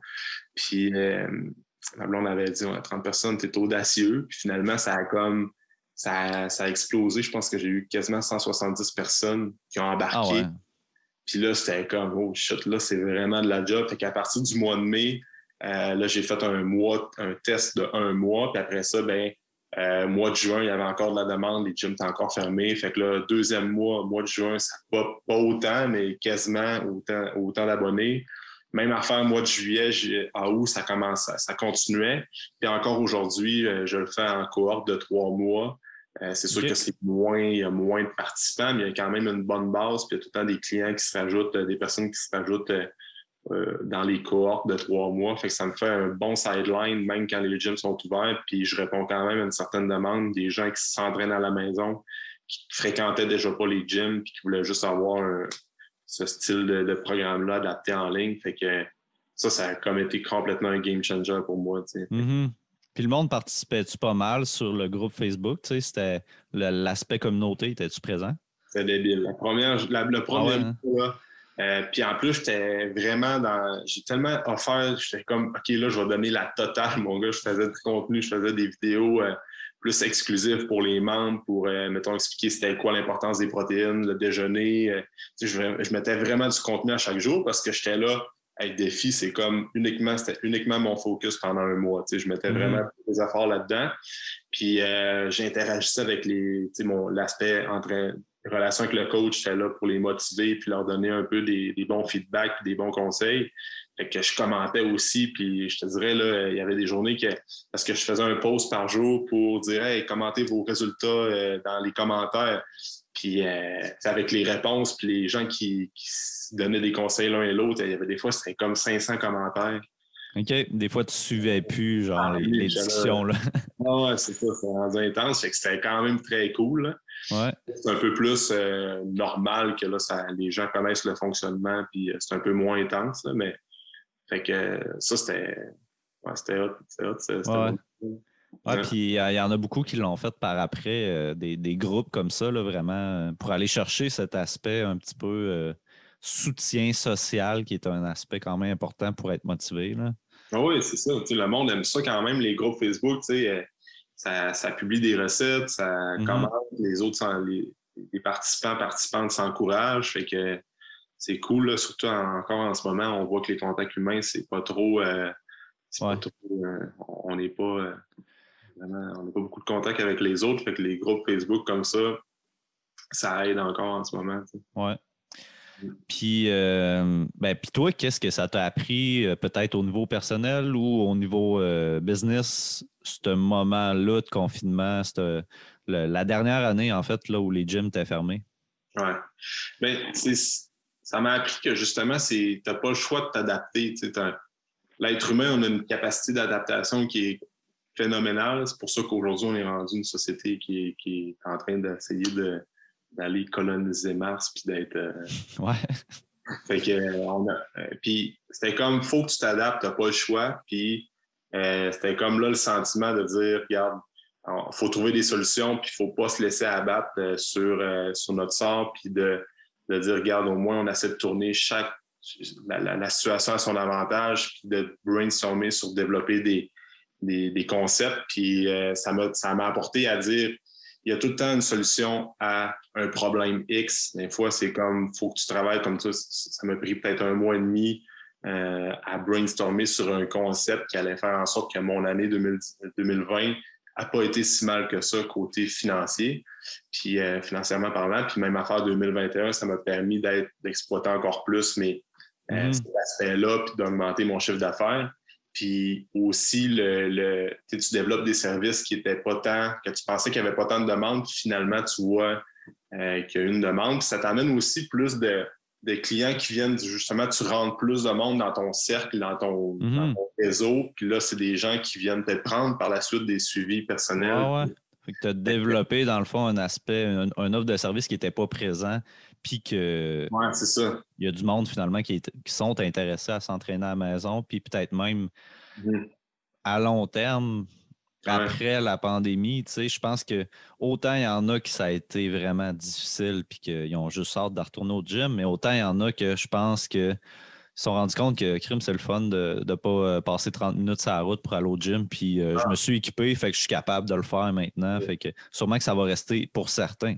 Puis ma blonde avait dit, 30 personnes, t'es audacieux. Puis finalement, ça a explosé. Je pense que j'ai eu quasiment 170 personnes qui ont embarqué. Ah ouais. Puis là, c'était comme, oh shit, là, c'est vraiment de la job. Fait qu'à partir du mois de mai, là, j'ai fait un test de 1 mois. Puis après ça, mois de juin, il y avait encore de la demande. Les gyms étaient encore fermés. Fait que là, deuxième mois de juin, ça pas autant, mais quasiment autant d'abonnés. Même affaire, mois de juillet, à août, ça continuait. Puis encore aujourd'hui, je le fais en cohorte de 3 mois. C'est sûr que il y a moins de participants, mais il y a quand même une bonne base. Puis il y a tout le temps des clients qui se rajoutent, des personnes qui se rajoutent dans les cohortes de 3 mois. Fait que ça me fait un bon sideline, même quand les gyms sont ouverts. Puis je réponds quand même à une certaine demande des gens qui s'entraînent à la maison, qui fréquentaient déjà pas les gyms, puis qui voulaient juste avoir ce style de programme-là adapté en ligne. Fait que ça a comme été complètement un game changer pour moi. Mm-hmm. Puis le monde participait-tu pas mal sur le groupe Facebook? C'était l'aspect communauté, étais-tu présent? C'était débile. Le premier hein? mois, puis en plus, j'ai tellement offert, j'étais comme, OK, là, je vais donner la totale, mon gars. Je faisais du contenu, je faisais des vidéos plus exclusives pour les membres, pour, mettons, expliquer c'était quoi l'importance des protéines, le déjeuner. Je mettais vraiment du contenu à chaque jour parce que j'étais là. Avec Défi, c'était uniquement mon focus pendant un mois. Je mettais vraiment des efforts là-dedans. Puis j'interagissais avec l'aspect entre relation avec le coach, j'étais là pour les motiver puis leur donner un peu des bons feedbacks puis des bons conseils. Fait que je commentais aussi, puis je te dirais, là, il y avait des journées parce que je faisais un post par jour pour dire hey, commentez vos résultats dans les commentaires. Puis avec les réponses, puis les gens qui donnaient des conseils l'un et l'autre, il y avait des fois, c'était comme 500 commentaires. OK. Des fois, tu suivais plus genre les discussions. Là. Ouais, c'est ça, c'est rendu intense. Fait que c'était quand même très cool. Là. Ouais. C'est un peu plus normal que là, les gens connaissent le fonctionnement, puis c'est un peu moins intense. Là, mais fait que ça, c'était hot. C'était ouais. Ouais. Puis il y en a beaucoup qui l'ont fait par après, des groupes comme ça, là, vraiment, pour aller chercher cet aspect un petit peu soutien social, qui est un aspect quand même important pour être motivé. Là. Oui, c'est ça. Le monde aime ça quand même, les groupes Facebook. Ça publie des recettes, ça commente, les autres, les participantes s'encouragent. Fait que c'est cool, là, surtout encore en ce moment, on voit que les contacts humains, c'est pas trop. On n'est pas. Vraiment, on n'a pas beaucoup de contact avec les autres. Fait que les groupes Facebook comme ça aide encore en ce moment. Oui. Puis toi, qu'est-ce que ça t'a appris, peut-être au niveau personnel ou au niveau business, ce moment-là de confinement, la dernière année, en fait, là, où les gyms étaient fermés? Oui. Bien, ça m'a appris que justement, tu n'as pas le choix de t'adapter. L'être humain, on a une capacité d'adaptation qui est phénoménale. C'est pour ça qu'aujourd'hui, on est rendu une société qui est en train d'essayer d'aller coloniser Mars puis d'être. Ouais. Fait que puis c'était comme faut que tu t'adaptes, t'as pas le choix. Puis c'était comme là le sentiment de dire regarde, il faut trouver des solutions, puis il faut pas se laisser abattre sur notre sort, puis de dire regarde, au moins on essaie de tourner la situation à son avantage, puis de brainstormer sur développer des concepts. Puis ça m'a apporté à dire il y a tout le temps une solution à un problème X. Des fois, c'est comme, il faut que tu travailles comme ça. Ça m'a pris peut-être un mois et demi à brainstormer sur un concept qui allait faire en sorte que mon année 2020 n'a pas été si mal que ça côté financier, puis financièrement parlant. Puis même affaire 2021, ça m'a permis d'exploiter encore plus cet aspect-là, puis d'augmenter mon chiffre d'affaires. Puis aussi, tu développes des services qui étaient pas tant, que tu pensais qu'il n'y avait pas tant de demandes, puis finalement, tu vois qu'il y a une demande. Puis ça t'amène aussi plus de clients qui viennent, justement, tu rentres plus de monde dans ton cercle, dans ton réseau. Puis là, c'est des gens qui viennent te prendre par la suite des suivis personnels. Ouais. Fait que tu as développé, dans le fond, un aspect, un offre de service qui n'était pas présent, puis que c'est ça. Il y a du monde, finalement, qui sont intéressés à s'entraîner à la maison, puis peut-être même à long terme, après la pandémie, tu sais, je pense que autant il y en a qui ça a été vraiment difficile, puis qu'ils ont juste hâte de retourner au gym, mais autant il y en a que je pense que ils se sont rendus compte que crime, c'est le fun de ne pas passer 30 minutes sur la route pour aller au gym. Puis je me suis équipé, fait que je suis capable de le faire maintenant. Fait que sûrement que ça va rester pour certains.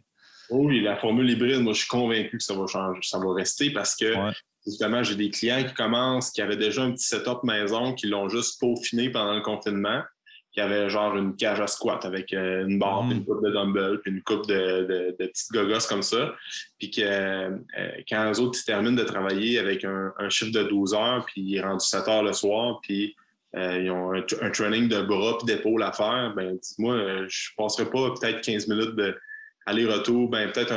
Oui, la formule hybride, moi, je suis convaincu que ça va changer, ça va rester parce que justement, j'ai des clients qui avaient déjà un petit setup maison, qui l'ont juste peaufiné pendant le confinement, qui avait genre une cage à squat avec une barre, puis une coupe de dumbbell, puis une coupe de petites gogosses comme ça. Puis que quand eux autres ils terminent de travailler avec un chiffre de 12 heures, puis il est rendu 7 heures le soir, puis ils ont un training de bras puis d'épaule à faire, ben dis-moi, je ne passerai pas peut-être 15 minutes de aller-retour, ben peut-être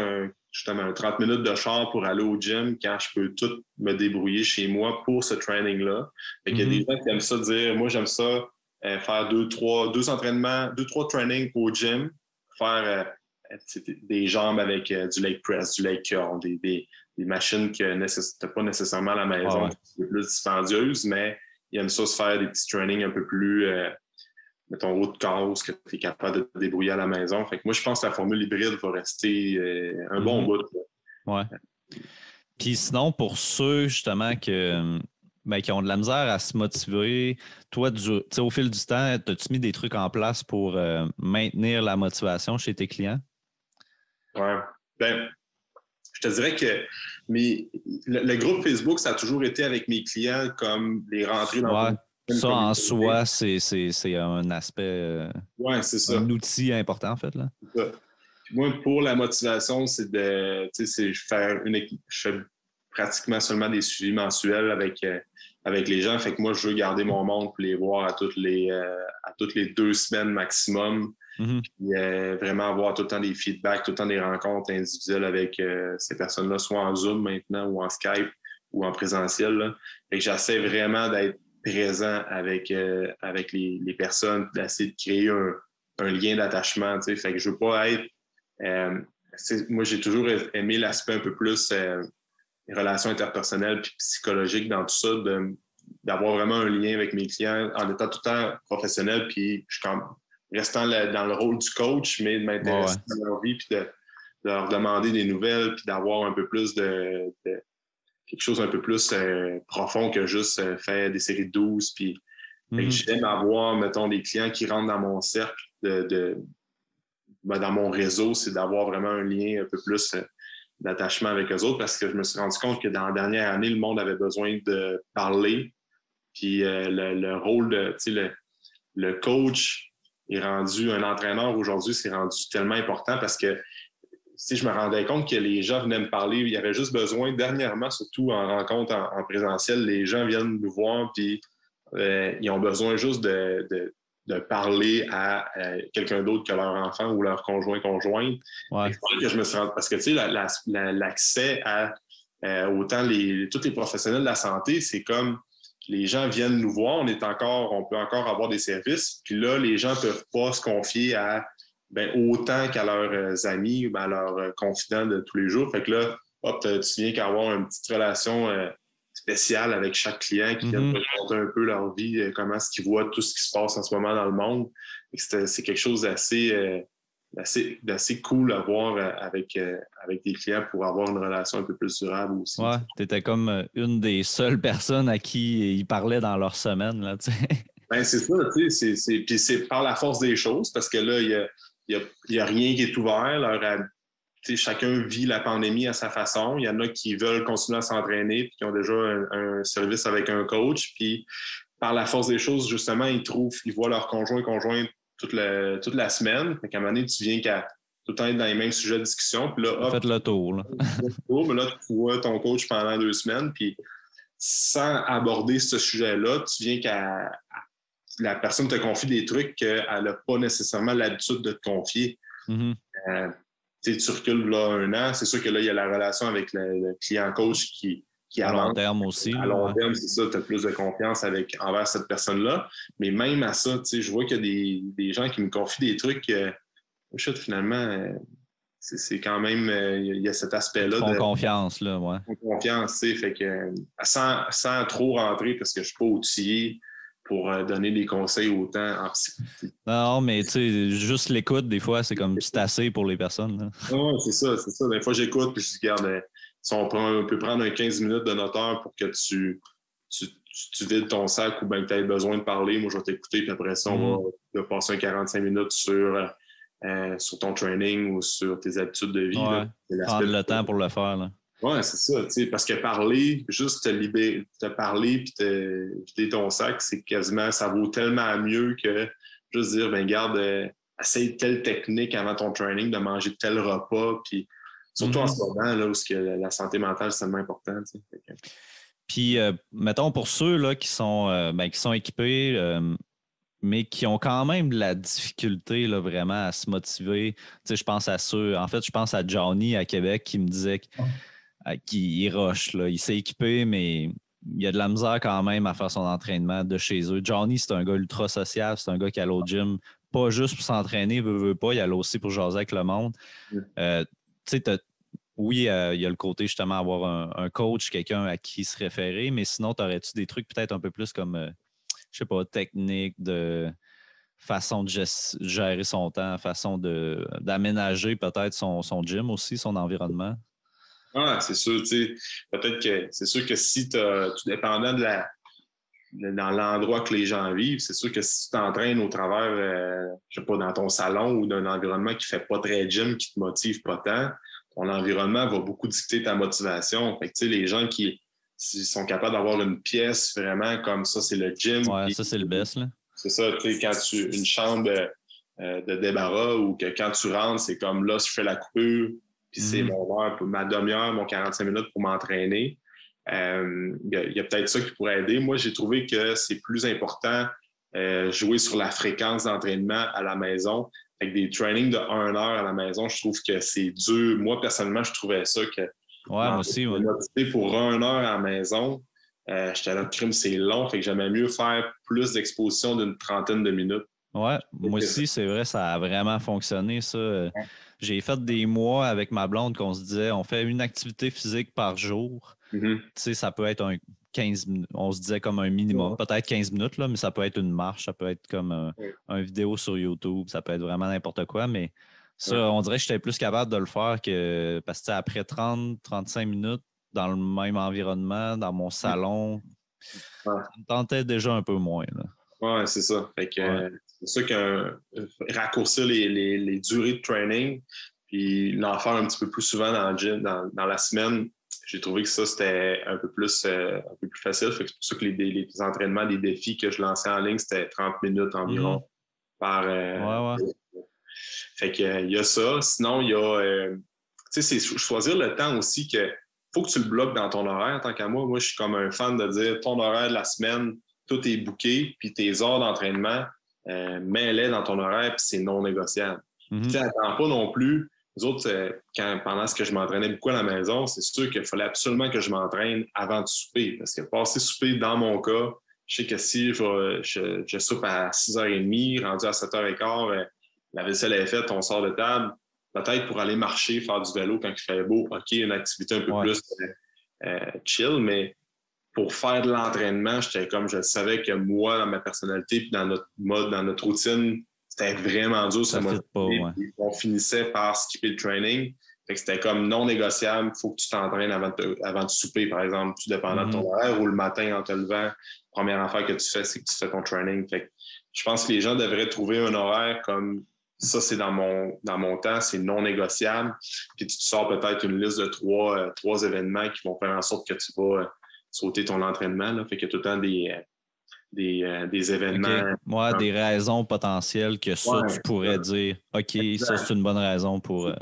justement 30 minutes de char pour aller au gym quand je peux tout me débrouiller chez moi pour ce training-là. Fait qu'il y a des gens qui aiment ça dire, moi j'aime ça faire deux entraînements, 2-3 trainings au gym, faire des jambes avec du leg press, du leg curl, des machines que tu n'as pas nécessairement à la maison, qui sont plus dispendieuses, mais ils aiment ça se faire des petits trainings un peu plus mettons, haut de cause, que tu es capable de te débrouiller à la maison. Fait que moi, je pense que la formule hybride va rester un bon bout. Ouais. Puis sinon, pour ceux, justement, qui ont de la misère à se motiver, toi, au fil du temps, as-tu mis des trucs en place pour maintenir la motivation chez tes clients? Ouais. Ben, je te dirais que le groupe Facebook, ça a toujours été avec mes clients comme les rentrées dans ça, en soi, c'est un aspect, c'est ça. Un outil important, en fait. Là. C'est ça. Puis moi, pour la motivation, c'est je fais pratiquement seulement des suivis mensuels avec les gens. Fait que moi, je veux garder mon monde pour les voir à toutes les 2 semaines maximum. Mm-hmm. Puis vraiment avoir tout le temps des feedbacks, tout le temps des rencontres individuelles avec ces personnes-là, soit en Zoom maintenant ou en Skype ou en présentiel. Là. Fait que j'essaie vraiment d'être présent avec les personnes, d'essayer de créer un lien d'attachement. Fait que je veux pas être... moi, j'ai toujours aimé l'aspect un peu plus relations interpersonnelles puis psychologiques dans tout ça, d'avoir vraiment un lien avec mes clients en étant tout le temps professionnel, puis restant dans le rôle du coach, mais de m'intéresser à leur vie, puis de leur demander des nouvelles, puis d'avoir un peu plus de quelque chose un peu plus profond que juste faire des séries de 12. Puis j'aime avoir, mettons, des clients qui rentrent dans mon cercle dans mon réseau, c'est d'avoir vraiment un lien un peu plus d'attachement avec eux autres, parce que je me suis rendu compte que dans la dernière année, le monde avait besoin de parler. Puis le rôle le coach est rendu, un entraîneur aujourd'hui, c'est rendu tellement important parce que je me rendais compte que les gens venaient me parler. Il y avait juste besoin, dernièrement, surtout en rencontre en présentiel, les gens viennent nous voir, puis ils ont besoin juste de parler à quelqu'un d'autre que leur enfant ou leur conjointe. Ouais. Que je me suis rendu, parce que l'accès à autant tous les professionnels de la santé, c'est comme les gens viennent nous voir, on peut encore avoir des services, puis là, les gens ne peuvent pas se confier autant qu'à leurs amis, à leurs confidents de tous les jours. Fait que là, tu viens qu'avoir une petite relation spéciale avec chaque client qui vient te raconter un peu leur vie, comment est-ce qu'ils voient tout ce qui se passe en ce moment dans le monde. C'est quelque chose d'assez cool à voir avec des clients pour avoir une relation un peu plus durable aussi. Ouais, tu étais comme une des seules personnes à qui ils parlaient dans leur semaine. Là, ben, c'est ça, puis c'est par la force des choses, parce que là, il y a rien qui est ouvert. Chacun vit la pandémie à sa façon. Il y en a qui veulent continuer à s'entraîner puis qui ont déjà un service avec un coach. Puis par la force des choses, justement, ils voient leur conjointe toute la semaine. Fait qu'à un moment donné, tu viens qu'à tout le temps être dans les mêmes sujets de discussion. Puis là, faites le tour. Là. Mais là, tu vois ton coach pendant 2 semaines. Puis sans aborder ce sujet-là, tu viens qu'à la personne te confie des trucs qu'elle n'a pas nécessairement l'habitude de te confier. Tu recules là 1 an, c'est sûr que là, il y a la relation avec le client-coach qui à long terme aussi. À long terme, c'est ça, tu as plus de confiance envers cette personne-là. Mais même à ça, je vois qu'il y a des gens qui me confient des trucs finalement, c'est quand même, il y a cet aspect-là. Ils font confiance, là, ouais. Ils font confiance, fait que sans trop rentrer, parce que je ne suis pas outillé pour donner des conseils autant en psychologie. Non, mais tu sais, juste l'écoute, des fois, c'est comme c'est assez pour les personnes. Oui, c'est ça. Des fois, j'écoute puis je dis, regarde, si on peut prendre un 15 minutes de notre heure pour que tu vides ton sac ou bien que tu aies besoin de parler, moi, je vais t'écouter, puis après ça, on va passer un 45 minutes sur ton training ou sur tes habitudes de vie. Ouais, prendre le temps pour le faire. Là. Oui, c'est ça. Parce que parler, juste te parler puis te vider ton sac, c'est quasiment, ça vaut tellement mieux que juste dire, ben garde, essaye telle technique avant ton training, de manger tel repas, puis surtout en ce moment, là, où la santé mentale, c'est tellement important. Tu sais. Puis, mettons, pour ceux là, qui sont équipés, mais qui ont quand même de la difficulté là, vraiment à se motiver. Tu sais, je pense à ceux, en fait, je pense à Johnny à Québec qui me disait qu'il rush. Là. Il s'est équipé, mais il a de la misère quand même à faire son entraînement de chez eux. Johnny, c'est un gars ultra social, c'est un gars qui allait au gym, pas juste pour s'entraîner, veut pas, il allait aussi pour jaser avec le monde. Tu sais, oui, il y a le côté justement avoir un coach, quelqu'un à qui se référer, mais sinon, t'aurais-tu des trucs peut-être un peu plus comme, je sais pas, technique, de façon de gérer son temps, façon d'aménager peut-être son gym aussi, son environnement? Ah, c'est sûr, tu sais, peut-être que c'est sûr que si tout dépendant dans l'endroit que les gens vivent, c'est sûr que si tu t'entraînes au travers, je sais pas, dans ton salon ou d'un environnement qui fait pas très gym, qui te motive pas tant, ton environnement va beaucoup dicter ta motivation. Fait que, tu sais, les gens qui sont capables d'avoir une pièce vraiment comme ça, c'est le gym. Ouais, ça, c'est le best, là. C'est ça, tu sais, quand une chambre de débarras ou que quand tu rentres, c'est comme là, je fais la coupure, puis c'est mon heure, ma demi-heure, mon 45 minutes pour m'entraîner. Il y a peut-être ça qui pourrait aider. Moi, j'ai trouvé que c'est plus important jouer sur la fréquence d'entraînement à la maison. Avec des trainings de 1 heure à la maison, je trouve que c'est dur. Moi, personnellement, je trouvais ça que ouais, moi aussi, ouais. pour 1 heure à la maison, j'étais là, crime, c'est long, fait que j'aimais mieux faire plus d'exposition d'une trentaine de minutes. Ouais, moi aussi, c'est vrai, ça a vraiment fonctionné, ça. J'ai fait des mois avec ma blonde qu'on se disait, on fait une activité physique par jour. Mm-hmm. Tu sais, ça peut être un 15 minutes, on se disait comme un minimum, peut-être 15 minutes, là, mais ça peut être une marche, ça peut être comme un vidéo sur YouTube, ça peut être vraiment n'importe quoi, mais ça, on dirait que j'étais plus capable de le faire que, parce que après 30-35 minutes, dans le même environnement, dans mon salon, ça me tentait déjà un peu moins, là. Ouais, c'est ça. Fait que, c'est ça que raccourcir les durées de training, puis l'en faire un petit peu plus souvent dans le gym, dans la semaine, j'ai trouvé que ça, c'était un peu plus facile. Fait que c'est pour ça que les entraînements, les défis que je lançais en ligne, c'était 30 minutes environ par. Fait que, il y a ça. Sinon, il y a. Tu sais, c'est choisir le temps aussi que faut que tu le bloques dans ton horaire. Tant qu'à moi, je suis comme un fan de dire ton horaire de la semaine, tout est booké, puis tes heures d'entraînement, mets-les dans ton horaire, puis c'est non négociable. Tu sais, attends pas non plus. Nous autres, pendant ce que je m'entraînais beaucoup à la maison, c'est sûr qu'il fallait absolument que je m'entraîne avant de souper. Parce que passer souper, dans mon cas, je sais que si je soupe à 6h30, rendu à 7h15, la vaisselle est faite, on sort de table, peut-être pour aller marcher, faire du vélo quand il fait beau, OK, une activité un peu plus chill, mais pour faire de l'entraînement, j'étais comme, je savais que moi, dans ma personnalité, puis dans notre mode, dans notre routine, c'était vraiment dur. Ça fit pas, ouais. On finissait par skipper le training. Fait que c'était comme non négociable. Il faut que tu t'entraînes avant de souper, par exemple, tout dépendant de ton horaire, ou le matin en te levant. Première affaire que tu fais, c'est que tu fais ton training. Fait que je pense que les gens devraient trouver un horaire comme ça, c'est dans mon temps, c'est non négociable. Puis tu te sors peut-être une liste de trois événements qui vont faire en sorte que tu vas sauter ton entraînement. Là. Fait qu'il y a tout le temps des événements. Okay. Moi, des raisons potentielles que ça, tu pourrais dire, OK, ça, c'est une bonne raison pour.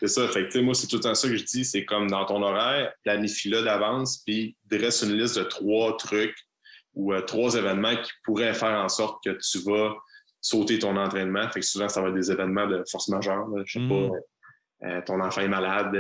C'est ça. Fait que, moi, c'est tout le temps ça que je dis. C'est comme dans ton horaire, planifie-le d'avance, puis dresse une liste de 3 trucs ou 3 événements qui pourraient faire en sorte que tu vas sauter ton entraînement. Fait que souvent, ça va être des événements de force majeure. Là. Je sais pas, ton enfant est malade,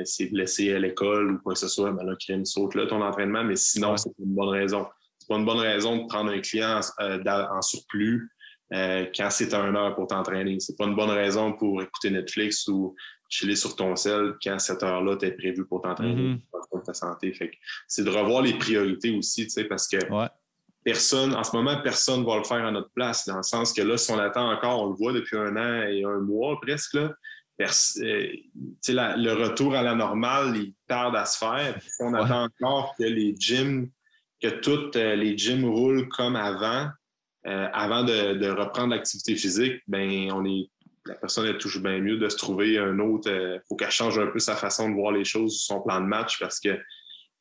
c'est blessé à l'école ou quoi que ce soit, ben là, crime, saute-là ton entraînement, mais sinon, c'est une bonne raison. C'est pas une bonne raison de prendre un client en surplus quand c'est 1 heure pour t'entraîner. C'est pas une bonne raison pour écouter Netflix ou chiller sur ton sel quand cette heure-là t'es prévu pour t'entraîner pour ta santé. Fait que c'est de revoir les priorités aussi, tu sais, parce que en ce moment, personne ne va le faire à notre place, dans le sens que là, si on attend encore, on le voit depuis 1 an et 1 mois presque, là, le retour à la normale, il tarde à se faire. Puis on attend encore que toutes les gyms roulent comme avant de reprendre l'activité physique, ben la personne est toujours bien mieux de se trouver un autre. Faut qu'elle change un peu sa façon de voir les choses, son plan de match, parce que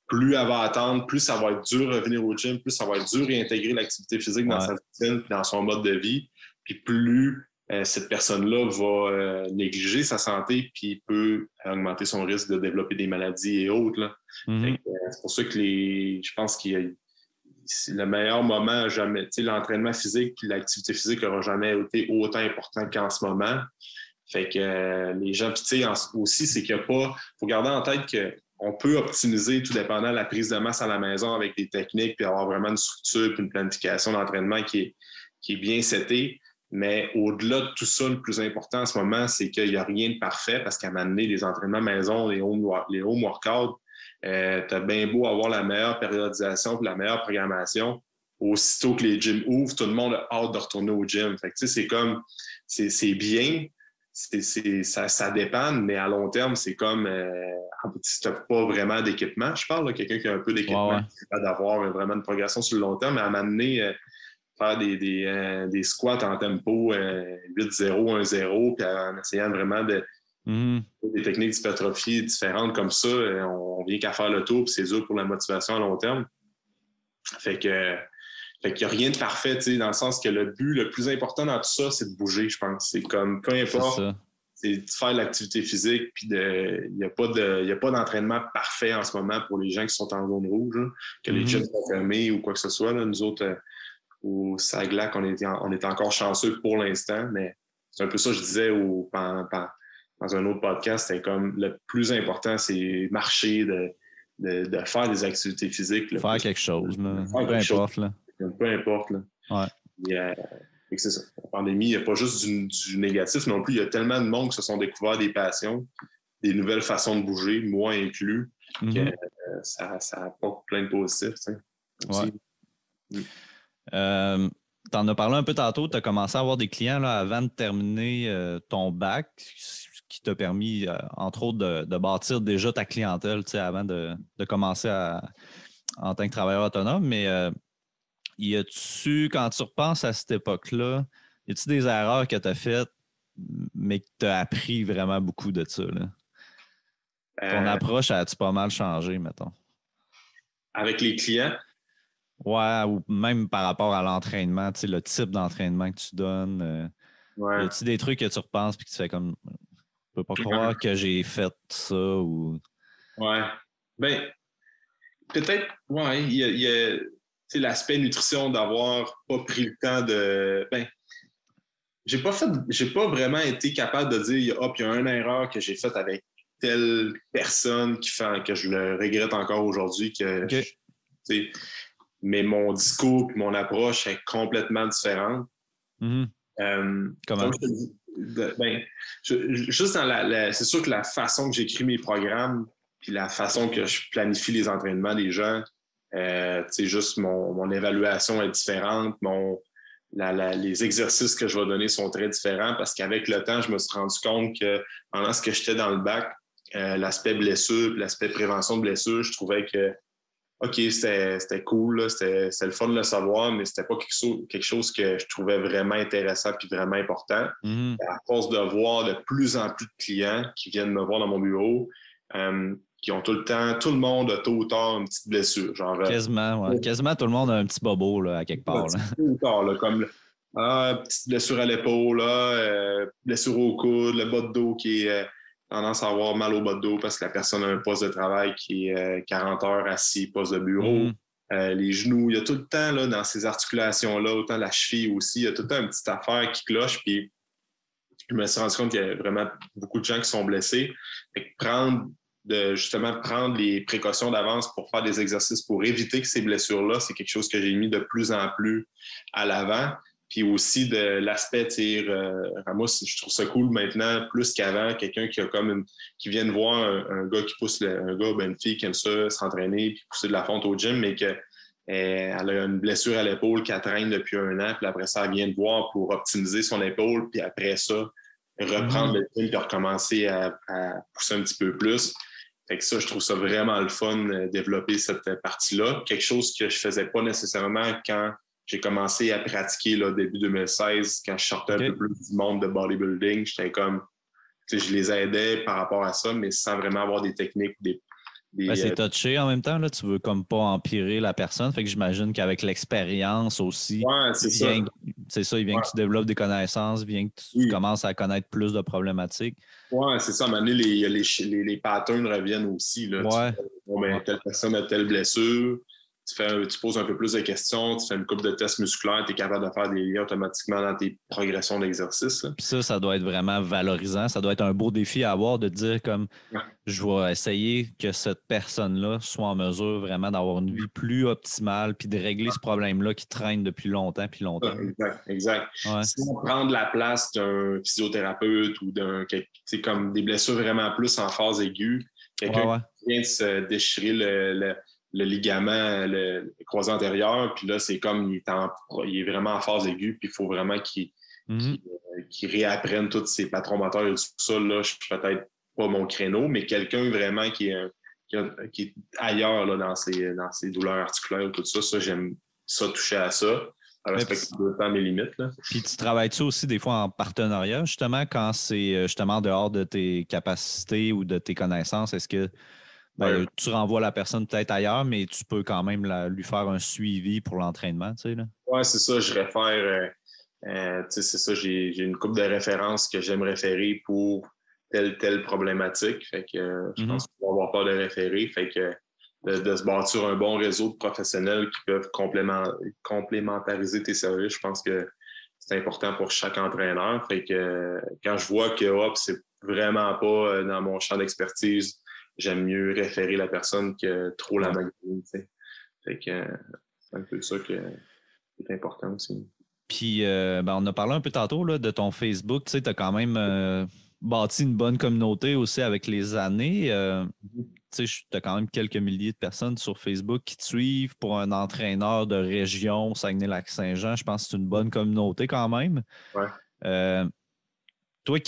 plus elle va attendre, plus ça va être dur de revenir au gym, plus ça va être dur de réintégrer l'activité physique dans sa routine et dans son mode de vie. puis plus cette personne-là va négliger sa santé, puis peut augmenter son risque de développer des maladies et autres. Là. Mm-hmm. C'est pour ça que je pense que c'est le meilleur moment jamais. L'entraînement physique puis l'activité physique n'aura jamais été autant important qu'en ce moment. Fait que les gens, puis aussi, c'est qu'il n'y a pas. Il faut garder en tête qu'on peut optimiser tout dépendant de la prise de masse à la maison avec des techniques, puis avoir vraiment une structure puis une planification d'entraînement qui est bien setée. Mais au-delà de tout ça, le plus important en ce moment, c'est qu'il n'y a rien de parfait parce qu'à un moment donné, les entraînements maison, les home workouts, tu as bien beau avoir la meilleure périodisation et la meilleure programmation. Aussitôt que les gyms ouvrent, tout le monde a hâte de retourner au gym. Fait que, c'est comme, c'est bien, ça dépend, mais à long terme, c'est comme si tu n'as pas vraiment d'équipement. Je parle de quelqu'un qui a un peu d'équipement, c'est pas d'avoir vraiment une progression sur le long terme, mais à m'amener faire des squats en tempo 8-0, 1-0, puis en essayant vraiment des techniques d'hypertrophie différentes comme ça, on vient qu'à faire le tour, puis c'est dur pour la motivation à long terme. Fait qu'il n'y a rien de parfait, dans le sens que le but le plus important dans tout ça, c'est de bouger, je pense. C'est comme, peu importe, c'est de faire de l'activité physique, puis il n'y a pas d'entraînement parfait en ce moment pour les gens qui sont en zone rouge, là, que les gyms sont fermés ou quoi que ce soit. Là. Nous autres, au Saglac, on est encore chanceux pour l'instant, mais c'est un peu ça que je disais dans un autre podcast, c'est comme le plus important, c'est marcher, de faire des activités physiques. Faire quelque chose, là. Peu importe. Là. Peu importe. Là. Ouais. C'est ça. La pandémie, il n'y a pas juste du négatif non plus. Il y a tellement de monde qui se sont découverts des passions, des nouvelles façons de bouger, moi inclus, que ça apporte plein de positifs. T'en as parlé un peu tantôt, tu as commencé à avoir des clients là, avant de terminer ton bac, qui t'a permis, entre autres, de bâtir déjà ta clientèle avant de commencer en tant que travailleur autonome. Mais y a-tu, quand tu repenses à cette époque-là, y a-tu des erreurs que tu as faites, mais que tu as appris vraiment beaucoup de ça? Là? Ton approche a-tu pas mal changé, mettons? Avec les clients? Ouais, ou même par rapport à l'entraînement, le type d'entraînement que tu donnes. Y a-tu des trucs que tu repenses et que tu fais comme, je peux pas croire que j'ai fait ça ou. Ouais. Ben, peut-être, ouais, il y a l'aspect nutrition d'avoir pas pris le temps de. Ben, j'ai pas vraiment été capable de dire, hop, il y a une erreur que j'ai faite avec telle personne qui fait que je le regrette encore aujourd'hui. Mais mon discours et mon approche est complètement différente. Comment? Juste dans c'est sûr que la façon que j'écris mes programmes puis la façon que je planifie les entraînements des gens, juste mon évaluation est différente. Les exercices que je vais donner sont très différents parce qu'avec le temps, je me suis rendu compte que pendant ce que j'étais dans le bac, l'aspect blessure, l'aspect prévention de blessure, je trouvais que OK, c'était cool, c'était le fun de le savoir, mais c'était pas quelque chose que je trouvais vraiment intéressant puis vraiment important. À force de voir de plus en plus de clients qui viennent me voir dans mon bureau, qui ont tout le monde a tôt ou tard une petite blessure. Genre, quasiment tout le monde a un petit bobo là, à quelque part. Tôt ou tard, là, comme petite blessure à l'épaule, blessure au coude, le bas de dos qui est tendance à avoir mal au bas de dos parce que la personne a un poste de travail qui est 40 heures assis, poste de bureau. Les genoux, il y a tout le temps là, dans ces articulations-là, autant la cheville aussi, il y a tout le temps une petite affaire qui cloche. Puis je me suis rendu compte qu'il y a vraiment beaucoup de gens qui sont blessés. Prendre les précautions d'avance pour faire des exercices pour éviter que ces blessures-là, c'est quelque chose que j'ai mis de plus en plus à l'avant. Puis aussi de l'aspect, moi, je trouve ça cool maintenant, plus qu'avant, quelqu'un qui a qui vient de voir un gars qui pousse, une fille qui aime ça, s'entraîner puis pousser de la fonte au gym, mais qu'elle a une blessure à l'épaule qu'elle traîne depuis 1 an, puis après ça, elle vient de voir pour optimiser son épaule, puis après ça, reprendre le gym puis recommencer à pousser un petit peu plus. Fait que ça, je trouve ça vraiment le fun, développer cette partie-là. Quelque chose que je faisais pas nécessairement quand j'ai commencé à pratiquer là, début 2016, quand je sortais un peu plus du monde de bodybuilding. J'étais comme, je les aidais par rapport à ça, mais sans vraiment avoir des techniques. C'est touché en même temps. Là, tu veux comme pas empirer la personne. Fait que j'imagine qu'avec l'expérience aussi, c'est ça, il vient que tu développes des connaissances, il vient que tu commences à connaître plus de problématiques. Ouais, c'est ça. À un moment donné, les patterns reviennent aussi. Là. Ouais. Telle personne a telle blessure. Tu poses un peu plus de questions, tu fais une couple de tests musculaires, tu es capable de faire des liens automatiquement dans tes progressions d'exercice. Puis ça doit être vraiment valorisant. Ça doit être un beau défi à avoir de dire comme je vais essayer que cette personne-là soit en mesure vraiment d'avoir une vie plus optimale puis de régler ce problème-là qui traîne depuis longtemps puis longtemps. Exact. Ouais. Si on prend la place d'un physiothérapeute ou c'est comme des blessures vraiment plus en phase aiguë, quelqu'un qui vient de se déchirer le ligament, le croisé antérieur, puis là, c'est comme il est vraiment en phase aiguë, puis il faut vraiment qu'il réapprenne tous ses patrons moteurs et tout ça. Là, je suis peut-être pas mon créneau, mais quelqu'un vraiment qui est ailleurs là, dans ses douleurs articulaires et tout ça, j'aime ça toucher à ça. Ça respecte autant mes limites. Là. Puis tu travailles-tu aussi des fois en partenariat, justement, quand c'est justement dehors de tes capacités ou de tes connaissances? Est-ce que tu renvoies la personne peut-être ailleurs, mais tu peux quand même lui faire un suivi pour l'entraînement, tu sais, là? Oui, c'est ça. Je réfère, c'est ça, j'ai une couple de références que j'aime référer pour telle problématique. Fait que je pense qu'il va avoir peur de référer. Fait que de se bâtir un bon réseau de professionnels qui peuvent complémentariser tes services, je pense que c'est important pour chaque entraîneur. Fait que quand je vois que c'est vraiment pas dans mon champ d'expertise, j'aime mieux référer la personne que trop la magasiner. Fait que c'est un peu ça qui est important aussi. Puis, on a parlé un peu tantôt là, de ton Facebook. Tu sais, tu as quand même bâti une bonne communauté aussi avec les années. Tu sais, tu as quand même quelques milliers de personnes sur Facebook qui te suivent pour un entraîneur de région, Saguenay-Lac-Saint-Jean. Je pense que c'est une bonne communauté quand même. Ouais. Toi,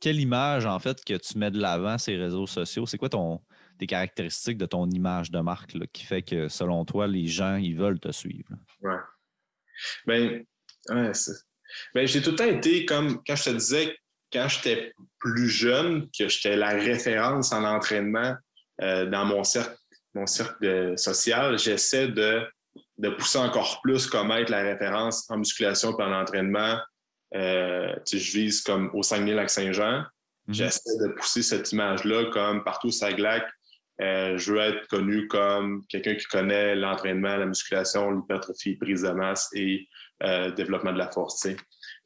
quelle image, en fait, que tu mets de l'avant ces réseaux sociaux? C'est quoi tes caractéristiques de ton image de marque là, qui fait que, selon toi, les gens, ils veulent te suivre? Ouais. J'ai tout le temps été comme, quand je te disais, quand j'étais plus jeune, que j'étais la référence en entraînement dans mon cercle social, j'essaie de pousser encore plus comme être la référence en musculation et en entraînement. Je vise comme au Saguenay-Lac-Saint-Jean. J'essaie de pousser cette image-là comme partout au Saglac. Je veux être connu comme quelqu'un qui connaît l'entraînement, la musculation, l'hypertrophie, prise de masse et développement de la force. T'sais.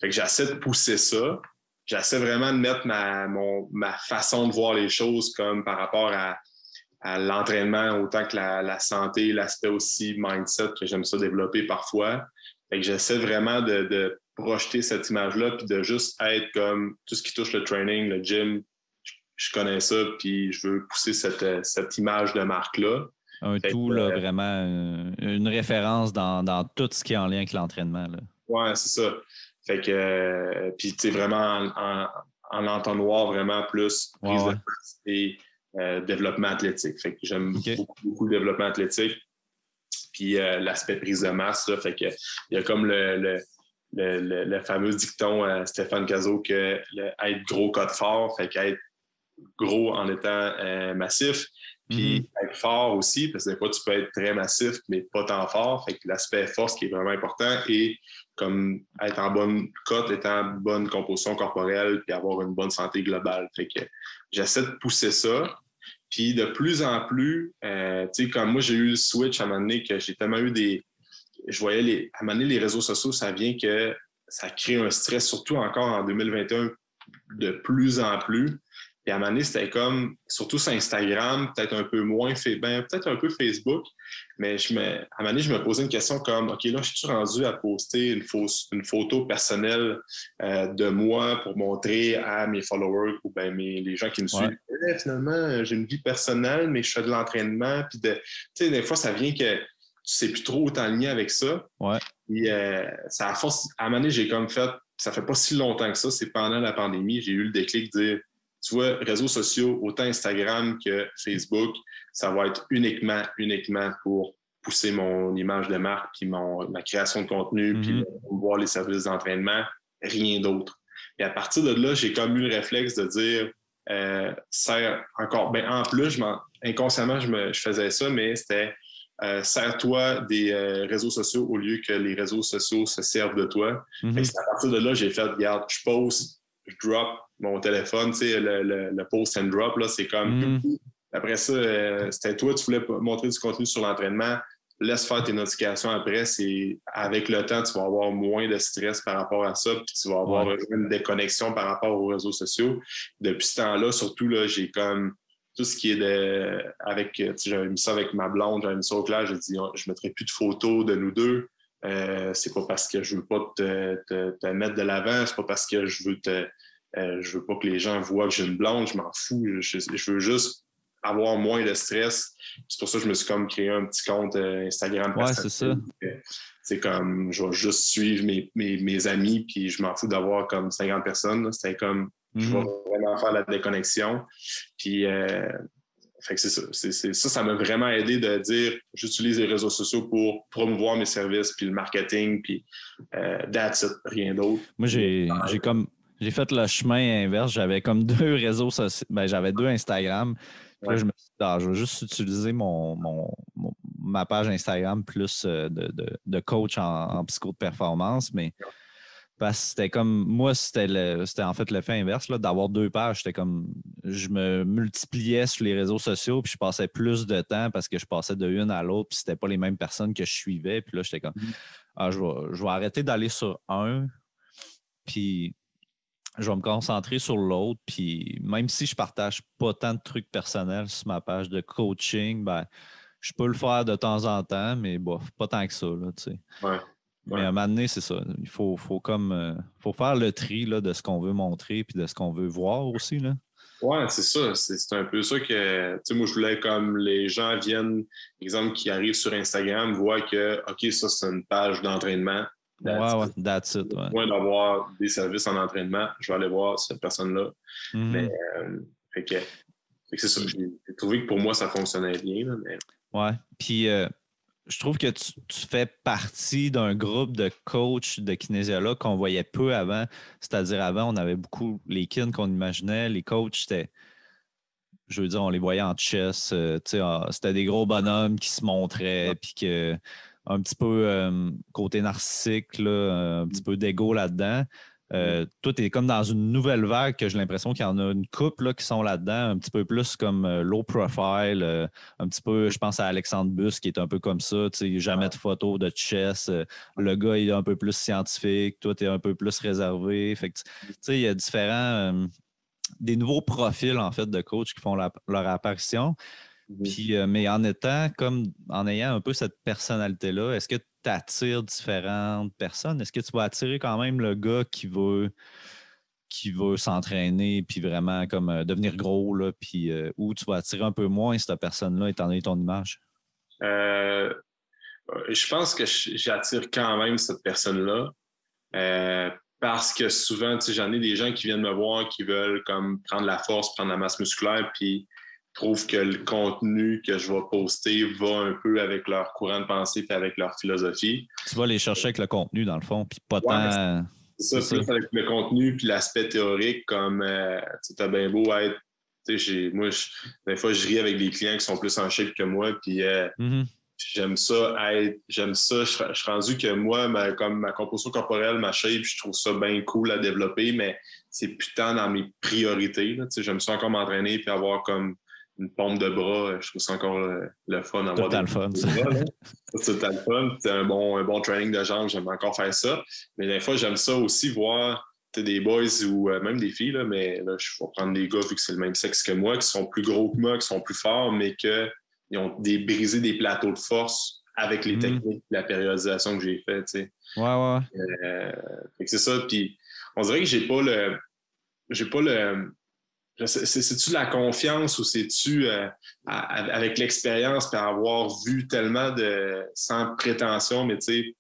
Fait que j'essaie de pousser ça. J'essaie vraiment de mettre ma façon de voir les choses comme par rapport à l'entraînement autant que la santé, l'aspect aussi mindset que j'aime ça développer parfois. Fait que j'essaie vraiment de projeter cette image-là puis de juste être comme tout ce qui touche le training, le gym, je connais ça, puis je veux pousser cette image de marque-là. Un tout, là, vraiment, une référence dans tout ce qui est en lien avec l'entraînement. Oui, c'est ça. Fait que, puis tu sais, vraiment en entonnoir, vraiment plus prise de masse et développement athlétique. Fait que j'aime beaucoup le développement athlétique. Puis l'aspect prise de masse, là, fait que il y a comme le fameux dicton Stéphane Cazot que être gros code fort, fait qu'être gros en étant massif, puis être fort aussi, parce que des fois, tu peux être très massif, mais pas tant fort. Fait que l'aspect force qui est vraiment important et comme être en bonne cote, être en bonne composition corporelle, puis avoir une bonne santé globale. Fait que j'essaie de pousser ça. Puis de plus en plus, tu sais, comme moi, j'ai eu le switch à un moment donné que j'ai tellement eu je voyais à un moment donné, les réseaux sociaux, ça vient que ça crée un stress, surtout encore en 2021, de plus en plus. Puis à un moment donné, c'était comme, surtout sur Instagram, peut-être un peu moins, peut-être un peu Facebook, mais à un moment donné, je me posais une question comme, OK, là, je suis rendu à poster une photo personnelle de moi pour montrer à mes followers ou bien les gens qui me suivent. Finalement, j'ai une vie personnelle, mais je fais de l'entraînement. Puis, tu sais, des fois, ça vient que tu sais plus trop où t'enligner avec ça. Ouais. Puis, à un moment donné, j'ai comme fait, ça fait pas si longtemps que ça, c'est pendant la pandémie, j'ai eu le déclic de dire, tu vois, réseaux sociaux, autant Instagram que Facebook, ça va être uniquement pour pousser mon image de marque, puis ma création de contenu, puis voir les services d'entraînement, rien d'autre. Et à partir de là, j'ai comme eu le réflexe de dire, en plus, inconsciemment, je faisais ça, mais c'était sers-toi des réseaux sociaux au lieu que les réseaux sociaux se servent de toi. C'est à partir de là, j'ai fait, regarde, je pose, je drop mon téléphone, tu sais, le post and drop, là, c'est comme... Après ça, c'était toi, tu voulais montrer du contenu sur l'entraînement, laisse faire tes notifications après. C'est avec le temps, tu vas avoir moins de stress par rapport à ça, puis tu vas avoir une déconnexion par rapport aux réseaux sociaux. Depuis ce temps-là, surtout, là, j'ai comme tout ce qui est avec, tu sais, j'avais mis ça avec ma blonde, j'avais mis ça au clair, j'ai dit, je ne mettrai plus de photos de nous deux. C'est pas parce que je veux pas te mettre de l'avant, c'est pas parce que je veux pas que les gens voient que j'ai une blonde, je m'en fous. Je veux juste avoir moins de stress. C'est pour ça que je me suis comme créé un petit compte Instagram. Ouais, c'est ça. C'est comme, je vais juste suivre mes amis, puis je m'en fous d'avoir comme 50 personnes. C'était comme, je vais vraiment faire la déconnexion. Puis, fait que c'est ça. Ça m'a vraiment aidé de dire, j'utilise les réseaux sociaux pour promouvoir mes services, puis le marketing, puis that's it, rien d'autre. Moi, j'ai fait le chemin inverse. J'avais comme 2 réseaux sociaux. Ben, j'avais 2 Instagram. Puis là, je me suis dit, je vais juste utiliser ma page Instagram plus de coach en psycho de performance. Mais parce que c'était comme, moi, c'était en fait l'effet inverse, là, d'avoir 2 pages. C'était comme, je me multipliais sur les réseaux sociaux, puis je passais plus de temps parce que je passais de une à l'autre, puis c'était pas les mêmes personnes que je suivais. Puis là, j'étais comme, je vais arrêter d'aller sur un, puis je vais me concentrer sur l'autre. Puis même si je partage pas tant de trucs personnels sur ma page de coaching, ben, je peux le faire de temps en temps, mais bon, pas tant que ça, là, tu sais. Mais à un moment donné, c'est ça. Il faut faire le tri là, de ce qu'on veut montrer puis de ce qu'on veut voir aussi, là. Ouais, c'est ça. C'est un peu ça que, tu sais, moi, je voulais comme les gens viennent, exemple, qui arrivent sur Instagram, voient que, OK, ça, c'est une page d'entraînement. That's it. Moins d'avoir des services en entraînement, je vais aller voir cette personne-là. Mais, fait que c'est ça. J'ai trouvé que pour moi, ça fonctionnait bien. Là, mais... Ouais. Puis, je trouve que tu fais partie d'un groupe de coachs de kinésiologues qu'on voyait peu avant. C'est-à-dire, avant, on avait beaucoup les kins qu'on imaginait. Les coachs, c'était, je veux dire, on les voyait en chess. C'était des gros bonhommes qui se montraient, puis que un petit peu côté narcissique, là, un petit peu d'ego là-dedans. Toi, tu es comme dans une nouvelle vague que j'ai l'impression qu'il y en a une couple là, qui sont là-dedans, un petit peu plus comme low profile, un petit peu, je pense à Alexandre Bus qui est un peu comme ça, jamais de photos de chess. Le gars, il est un peu plus scientifique, toi, tu es un peu plus réservé. Fait que, il y a des nouveaux profils, en fait, de coachs qui font leur apparition. Puis, mais en ayant un peu cette personnalité-là, est-ce que tu attires différentes personnes? Est-ce que tu vas attirer quand même le gars qui veut s'entraîner puis vraiment comme devenir gros, là, puis ou tu vas attirer un peu moins cette personne-là étant donné ton image? Je pense que j'attire quand même cette personne-là parce que souvent, j'en ai des gens qui viennent me voir qui veulent comme prendre la force, prendre la masse musculaire, puis trouvent que le contenu que je vais poster va un peu avec leur courant de pensée et avec leur philosophie. Tu vas les chercher avec le contenu, dans le fond, puis pas tant... C'est ça, plus avec le contenu puis l'aspect théorique, comme tu as bien beau être... Moi, des fois, je ris avec des clients qui sont plus en shape que moi, puis j'aime ça, je suis rendu que moi, comme ma composition corporelle, ma shape, je trouve ça bien cool à développer, mais c'est putain dans mes priorités. Là, j'aime ça encore m'entraîner puis avoir comme une pompe de bras, je trouve ça encore le fun. Tout le fun, ça. C'est tout le fun. C'est un bon training de jambes, j'aime encore faire ça. Mais des fois, j'aime ça aussi voir des boys ou même des filles, là, mais là, je vais prendre des gars vu que c'est le même sexe que moi, qui sont plus gros que moi, qui sont plus forts, mais qu'ils ont brisé des plateaux de force avec les techniques, la périodisation que j'ai fait. T'sais. Ouais. Fait que c'est ça. Puis on dirait que j'ai pas le. C'est-tu la confiance ou c'est-tu avec l'expérience et avoir vu tellement sans prétention, mais tu sais.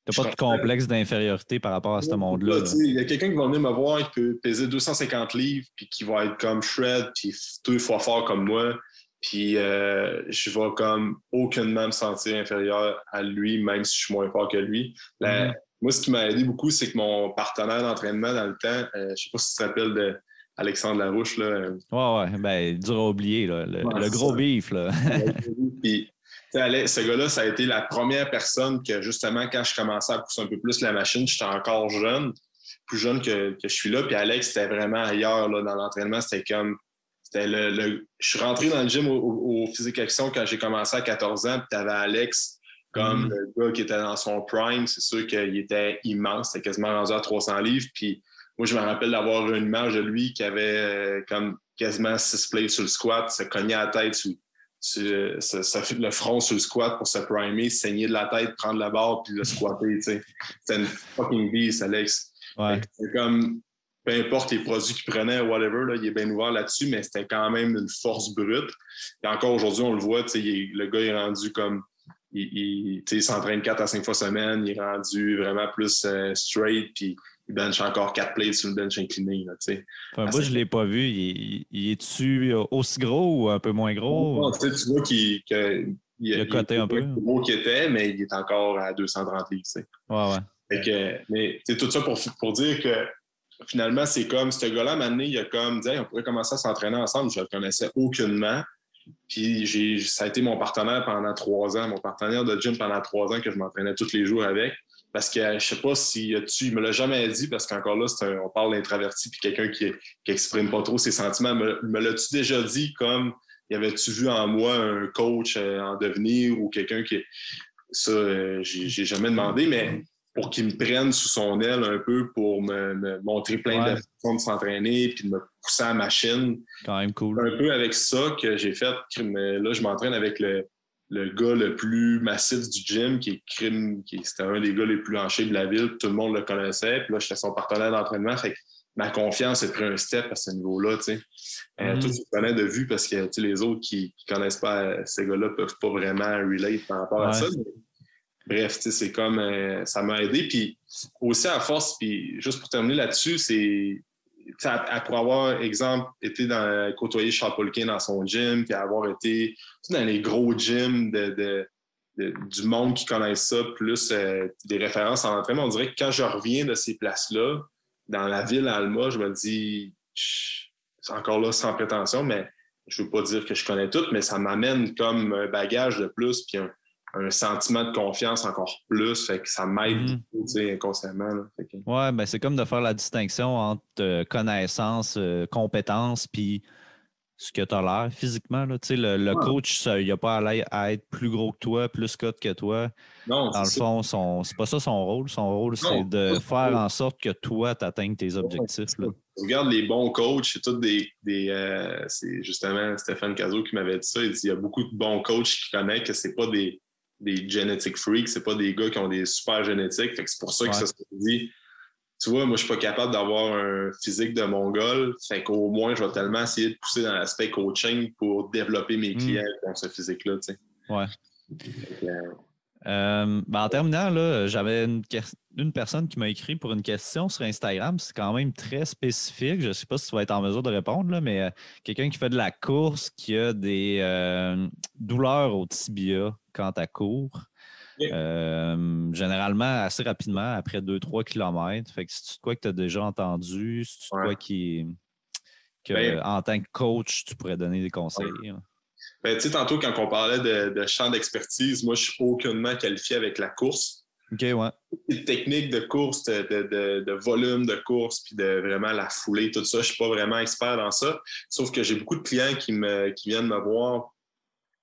T'as pas de complexe d'infériorité par rapport à ce monde-là. Il y a quelqu'un qui va venir me voir qui peut peser 250 livres puis qui va être comme shred puis 2 fois fort comme moi. Puis je vais comme aucunement me sentir inférieur à lui, même si je suis moins fort que lui. Moi, ce qui m'a aidé beaucoup, c'est que mon partenaire d'entraînement dans le temps, je sais pas si tu te rappelles de Alexandre Larouche. Là. Ouais, ben, dur à oublier, là. Le gros beef, là. Puis, Ce gars-là, ça a été la première personne que, justement, quand je commençais à pousser un peu plus la machine, j'étais encore jeune, plus jeune que je suis là. Puis Alex, c'était vraiment ailleurs là, dans l'entraînement. C'était comme. Je suis rentré dans le gym au Physique Action quand j'ai commencé à 14 ans. Puis tu avais Alex comme le gars qui était dans son prime. C'est sûr qu'il était immense. C'était quasiment rendu à 300 livres. Puis moi, je me rappelle d'avoir une image de lui qui avait comme quasiment 6 plates sur le squat, se cognait à la tête le front sur le squat pour se primer, saigner de la tête, prendre la barre puis le squatter. C'était une fucking beast, Alex. Ouais. C'est comme, peu importe les produits qu'il prenait, whatever, là, il est bien ouvert là-dessus, mais c'était quand même une force brute. Et encore aujourd'hui, on le voit, le gars est rendu comme. Il s'entraîne 4 à 5 fois semaine, il est rendu vraiment plus straight, puis il bench encore 4 plates sur le bench incliné. Là, moi, je ne l'ai pas vu. Il est-tu aussi gros ou un peu moins gros? Tu vois qu'il a coté un peu. Plus gros qu'il était, mais il est encore à 230 livres. Mais tout ça pour dire que finalement, c'est comme ce gars-là, à un moment donné, il a comme dit on pourrait commencer à s'entraîner ensemble. Je ne le connaissais aucunement. Puis ça a été mon partenaire pendant 3 ans, mon partenaire de gym pendant 3 ans que je m'entraînais tous les jours avec. Parce que je ne sais pas si il me l'a jamais dit, parce qu'encore là, on parle d'introverti puis quelqu'un qui exprime pas trop ses sentiments. Me l'as-tu déjà dit comme y avais-tu vu en moi un coach en devenir ou quelqu'un qui. Ça, j'ai jamais demandé, mais pour qu'il me prenne sous son aile un peu pour me montrer plein de façons de s'entraîner puis de me pousser à la machine. Quand même cool. Un peu avec ça que j'ai fait. Là, je m'entraîne avec le gars le plus massif du gym, c'était un des gars les plus en shape de la ville. Tout le monde le connaissait. Puis là, j'étais son partenaire d'entraînement. Fait que ma confiance a pris un step à ce niveau-là. Toi, tu le connais de vue parce que les autres qui ne connaissent pas ces gars-là ne peuvent pas vraiment relate par rapport à ça. Mais, bref, c'est comme ça m'a aidé. Puis aussi à force, puis juste pour terminer là-dessus, c'est pour avoir, exemple, été côtoyer Charles Poliquin dans son gym, puis avoir été dans les gros gyms du monde qui connaissent ça, plus des références en entraînement, on dirait que quand je reviens de ces places-là, dans la ville à Alma, je me dis, c'est encore là sans prétention, mais je ne veux pas dire que je connais tout, mais ça m'amène comme un bagage de plus, puis un sentiment de confiance encore plus, fait que ça m'aide beaucoup, inconsciemment. Là, ben c'est comme de faire la distinction entre connaissance, compétence, puis ce que tu as l'air physiquement. Là. Le coach, il n'a pas à être plus gros que toi, plus cut que toi. Non, dans le fond, c'est pas ça son rôle. Son rôle, c'est de faire en sorte que toi, tu atteignes tes objectifs. Là. Regarde les bons coachs, c'est tous c'est justement Stéphane Cazot qui m'avait dit ça. Il dit il y a beaucoup de bons coachs qui connaissent que c'est pas des genetic freaks, c'est pas des gars qui ont des super génétiques. Fait que c'est pour ça que ça se dit. Tu vois, moi, je suis pas capable d'avoir un physique de Mongol. Fait qu'au moins, je vais tellement essayer de pousser dans l'aspect coaching pour développer mes clients dans ce physique-là. Tu sais. Ouais. En terminant, là, j'avais une personne qui m'a écrit pour une question sur Instagram. C'est quand même très spécifique. Je ne sais pas si tu vas être en mesure de répondre, là, mais quelqu'un qui fait de la course, qui a des douleurs au tibia quand tu cours. Généralement, assez rapidement, après 2-3 km. Fait que c'est quoi que tu as déjà entendu? C'est quoi en tant que coach, tu pourrais donner des conseils? Ben, tu sais, tantôt, quand on parlait de champ d'expertise, moi, je suis aucunement qualifié avec la course. OK, ouais. Les techniques de course, de volume de course, puis de vraiment la foulée, tout ça, je suis pas vraiment expert dans ça. Sauf que j'ai beaucoup de clients qui viennent me voir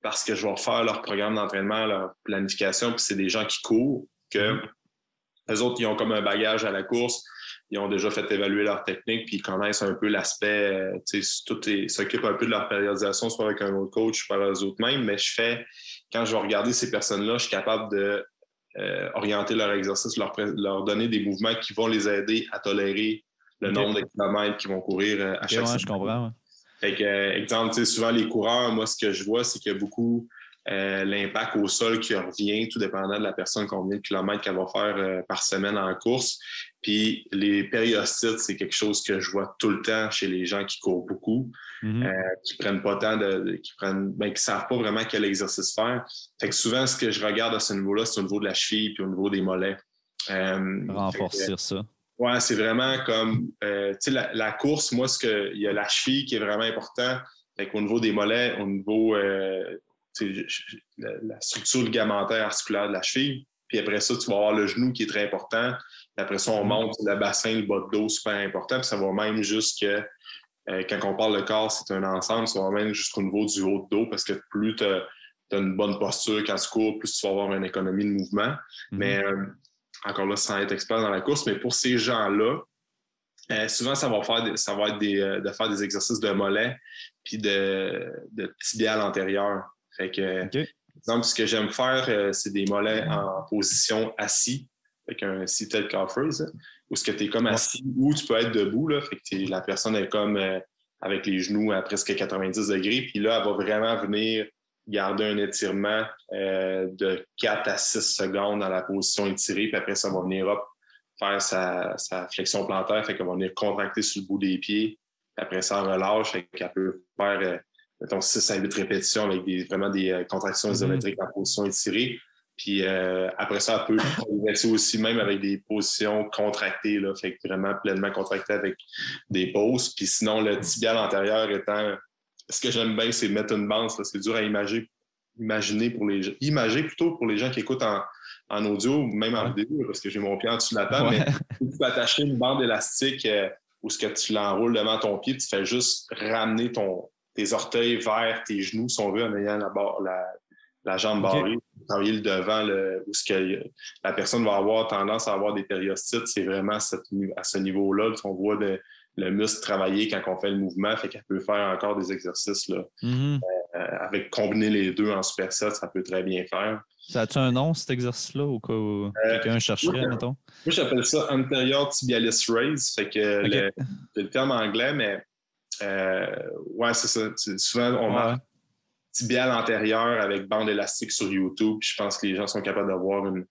parce que je vais refaire leur programme d'entraînement, leur planification, puis c'est des gens qui courent, que les autres, ils ont comme un bagage à la course, ils ont déjà fait évaluer leur technique, puis ils connaissent un peu l'aspect, s'occupent un peu de leur périodisation, soit avec un autre coach, soit par eux autres mêmes, mais quand je vais regarder ces personnes-là, je suis capable de orienter leur exercice, leur donner des mouvements qui vont les aider à tolérer le nombre de kilomètres qu'ils vont courir à chaque semaine. Je comprends, ouais. Fait que, exemple, souvent les coureurs, moi, ce que je vois, c'est qu'il y a beaucoup l'impact au sol qui revient, tout dépendant de la personne, combien de kilomètres qu'elle va faire par semaine en course. Puis les périostites, c'est quelque chose que je vois tout le temps chez les gens qui courent beaucoup, qui prennent pas tant qui savent pas vraiment quel exercice faire. Fait que souvent, ce que je regarde à ce niveau-là, c'est au niveau de la cheville puis au niveau des mollets. Renforcer ça. Ouais, c'est vraiment comme, tu sais, la course, moi, il y a la cheville qui est vraiment important. Fait qu'au niveau des mollets, au niveau, la structure ligamentaire articulaire de la cheville. Puis après ça, tu vas avoir le genou qui est très important. Puis après ça, on monte le bassin, le bas de dos, super important. Puis ça va même jusque, quand on parle de corps, c'est un ensemble, ça va même jusqu'au niveau du haut de dos parce que plus tu as une bonne posture quand tu cours, plus tu vas avoir une économie de mouvement. Mais encore là, sans être expert dans la course, mais pour ces gens-là, souvent, ça va être de faire des exercices de mollet puis de tibial antérieur. Fait que, par exemple, ce que j'aime faire, c'est des mollets en position assis, avec un seated calf raise, où ce que tu es comme assis, ou tu peux être debout, là, fait que la personne est comme avec les genoux à presque 90 degrés, puis là, elle va vraiment venir garder un étirement de 4 à 6 secondes dans la position étirée, puis après, ça va venir faire sa flexion plantaire, fait qu'elle va venir contracter sur le bout des pieds. Après ça, elle relâche, fait qu'elle peut faire, mettons, 6 à 8 répétitions avec vraiment des contractions isométriques en position étirée. Puis après ça, elle peut progresser aussi même avec des positions contractées, là, fait que vraiment pleinement contractées avec des pauses. Puis sinon, le tibial antérieur étant... Ce que j'aime bien, c'est mettre une bande, là, c'est dur à imaginer pour les gens. Imager plutôt pour les gens qui écoutent en audio, même en vidéo, parce que j'ai mon pied en dessous de la table, mais tu peux attacher une bande élastique où ce que tu l'enroules devant ton pied, tu fais juste ramener tes orteils vers tes genoux, si on veut, en ayant la jambe barrée, travailler le devant, où ce que la personne va avoir tendance à avoir des périostites, c'est vraiment à ce niveau-là qu'on voit le muscle travailler quand on fait le mouvement, fait qu'elle peut faire encore des exercices là. Avec combiner les deux en superset, ça peut très bien faire. Ça a-tu un nom, cet exercice-là, ou quoi? Quelqu'un chercherait, mettons? Moi, j'appelle ça anterior tibialis raise, fait que c'est le terme anglais, mais ouais, c'est ça. Souvent, on marque tibial antérieur avec bande élastique sur YouTube. Je pense que les gens sont capables d'avoir une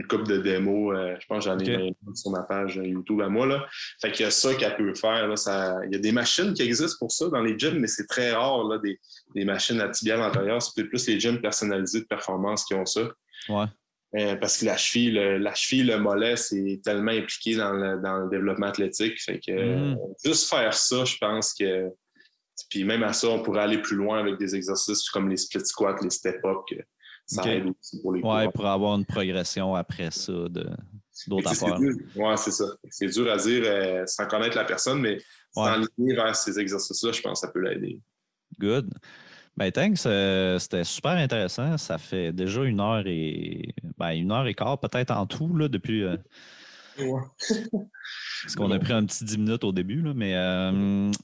couple de démos. Je pense que j'en ai sur ma page YouTube à moi. Là. Fait qu'il y a ça qu'elle peut faire. Là, il y a des machines qui existent pour ça dans les gyms, mais c'est très rare, là, des machines à tibial antérieur. C'est peut-être plus les gyms personnalisés de performance qui ont ça. Ouais. Parce que la cheville, le mollet, c'est tellement impliqué dans le développement athlétique. Fait que juste faire ça, je pense que... Puis même à ça, on pourrait aller plus loin avec des exercices comme les split squats, les step-up, que ça aide aussi pour les coureurs. Ouais, pour avoir une progression après ça d'autres affaires. Ouais, c'est ça. C'est dur à dire sans connaître la personne, mais s'enligner vers ces exercices-là, je pense que ça peut l'aider. Good. Ben, thanks. C'était super intéressant. Ça fait déjà 1h15 peut-être en tout là, depuis. Parce qu'on a pris un petit 10 minutes au début, là, mais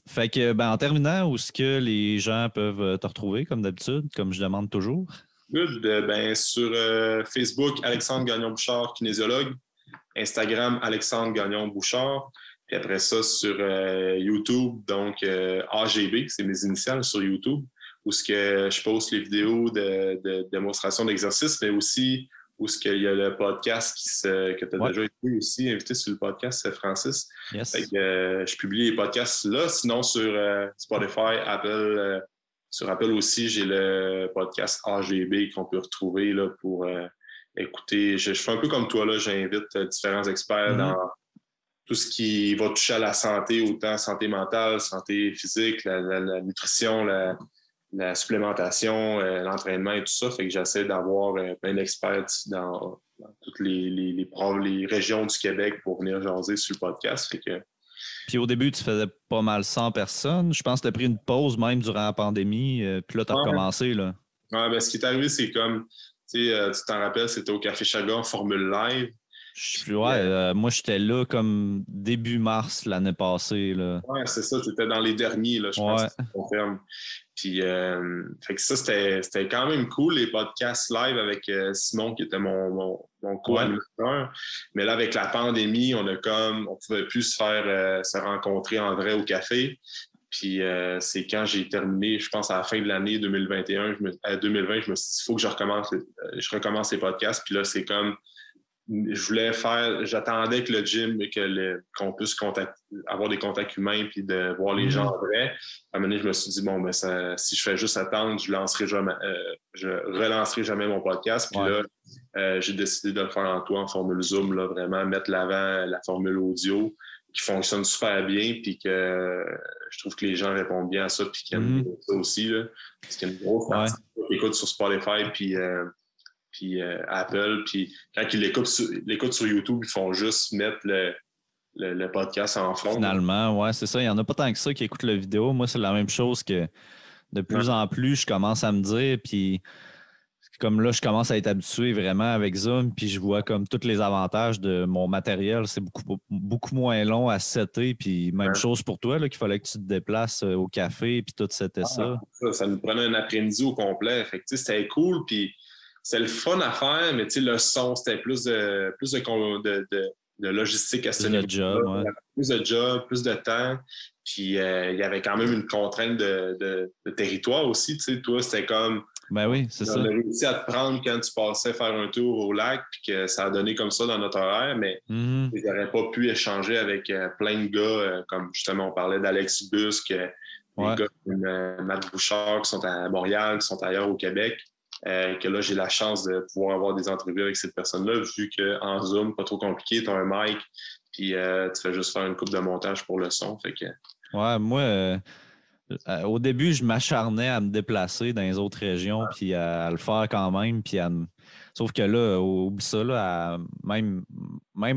fait que en terminant, où est-ce que les gens peuvent te retrouver comme d'habitude, comme je demande toujours? Good. Sur Facebook, Alexandre Gagnon-Bouchard, kinésiologue. Instagram, Alexandre Gagnon-Bouchard. Puis après ça, sur YouTube, donc AGB, c'est mes initiales sur YouTube, où ce que je poste les vidéos de démonstration d'exercice, mais aussi où ce qu'il y a le podcast que tu as déjà été aussi invité sur le podcast, c'est Francis. Yes. Fait que, je publie les podcasts là. Sinon, sur Spotify, Apple, sur Apple aussi, j'ai le podcast AGB qu'on peut retrouver là, pour écouter. Je fais un peu comme toi, là, j'invite différents experts dans tout ce qui va toucher à la santé, autant santé mentale, santé physique, la nutrition, la supplémentation, l'entraînement et tout ça. Fait que j'essaie d'avoir plein d'experts dans toutes les régions du Québec pour venir jaser sur le podcast. Fait que... Puis au début, tu faisais pas mal 100 personnes. Je pense que tu as pris une pause même durant la pandémie. Puis là, tu as recommencé. Là. Ouais, ce qui est arrivé, c'est comme, tu t'en rappelles, c'était au Café Chaga, Formule Live. Moi, j'étais là comme début mars l'année passée. Là. Ouais, c'est ça. C'était dans les derniers, là, je pense que ça confirme. Puis, fait que ça, c'était quand même cool, les podcasts live avec Simon, qui était mon co-animateur. Mais là, avec la pandémie, on pouvait plus se rencontrer en vrai au café. Puis, c'est quand j'ai terminé, je pense, à la fin de l'année 2020, je me suis dit, il faut que je recommence les podcasts. Puis là, c'est comme... j'attendais que le gym, qu'on puisse avoir des contacts humains puis de voir les gens en vrai. À un moment donné, je me suis dit, si je fais juste attendre, je relancerai jamais mon podcast. Puis là, j'ai décidé de le faire en formule Zoom, là, vraiment mettre l'avant la formule audio qui fonctionne super bien puis que je trouve que les gens répondent bien à ça puis qu'ils aiment bien ça aussi. Là, parce qu'il y a une grosse partie qui écoute sur Spotify puis Apple. Puis quand ils l'écoutent sur YouTube, ils font juste mettre le podcast en fond. Finalement, ouais, c'est ça. Il n'y en a pas tant que ça qui écoutent la vidéo. Moi, c'est la même chose que de plus en plus, je commence à me dire, puis comme là, je commence à être habitué vraiment avec Zoom, puis je vois comme tous les avantages de mon matériel. C'est beaucoup moins long à setter, puis même chose pour toi, là, qu'il fallait que tu te déplaces au café, puis tout c'était ça. Ça nous prenait un après-midi au complet. Fait que, c'était cool, puis c'était le fun à faire, mais le son, c'était plus de logistique à ce niveau-là. Plus de job, ouais. Plus de job, plus de temps. Puis il y avait quand même une contrainte de territoire aussi. Toi, c'était comme... Ben oui, c'est ça. On a réussi à te prendre quand tu passais faire un tour au lac, puis que ça a donné comme ça dans notre horaire, mais ils n'auraient pas pu échanger avec plein de gars, comme justement on parlait d'Alex Busque, des gars comme Matt Bouchard qui sont à Montréal, qui sont ailleurs au Québec, que là j'ai la chance de pouvoir avoir des entrevues avec ces personnes-là, vu qu'en Zoom, pas trop compliqué, tu as un mic, puis tu fais juste faire une coupe de montage pour le son. Fait que... Ouais, moi... au début, je m'acharnais à me déplacer dans les autres régions, puis à le faire quand même. Sauf que là, oublie ça, là, même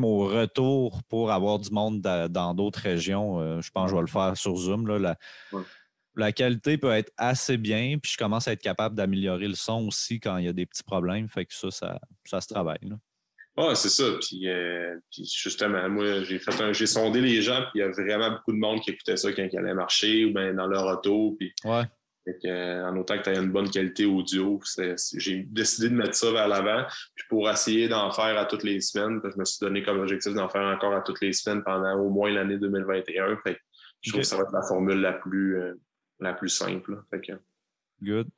au retour pour avoir du monde dans d'autres régions, je pense que je vais le faire sur Zoom. Là, la qualité peut être assez bien, puis je commence à être capable d'améliorer le son aussi quand il y a des petits problèmes. Fait que ça se travaille. Là. Ouais, c'est ça. Puis justement, moi, j'ai sondé les gens, puis il y a vraiment beaucoup de monde qui écoutait ça quand ils allaient marcher ou bien dans leur auto. Puis, en autant que tu aies une bonne qualité audio, j'ai décidé de mettre ça vers l'avant. Puis pour essayer d'en faire à toutes les semaines, je me suis donné comme objectif d'en faire encore à toutes les semaines pendant au moins l'année 2021. Fait que je trouve que ça va être la formule la plus simple. Là. Fait que, good.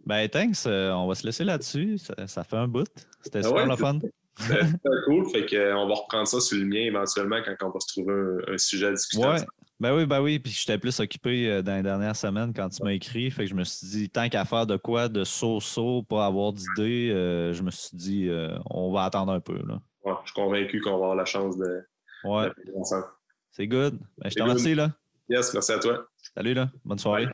Ben, thanks. On va se laisser là-dessus. Ça fait un bout. C'était super le fun. C'est super cool. Fait qu'on va reprendre ça sur le mien éventuellement quand on va se trouver un sujet à discuter. Ouais. Ben oui. Puis j'étais plus occupé dans les dernières semaines quand tu m'as écrit. Fait que je me suis dit, tant qu'à faire de quoi, de so-so, pas avoir d'idée, je me suis dit, on va attendre un peu. Là. Ouais, je suis convaincu qu'on va avoir la chance de faire ensemble. C'est good. Ben, je te remercie, là. Yes, merci à toi. Salut, là. Bonne soirée. Bye.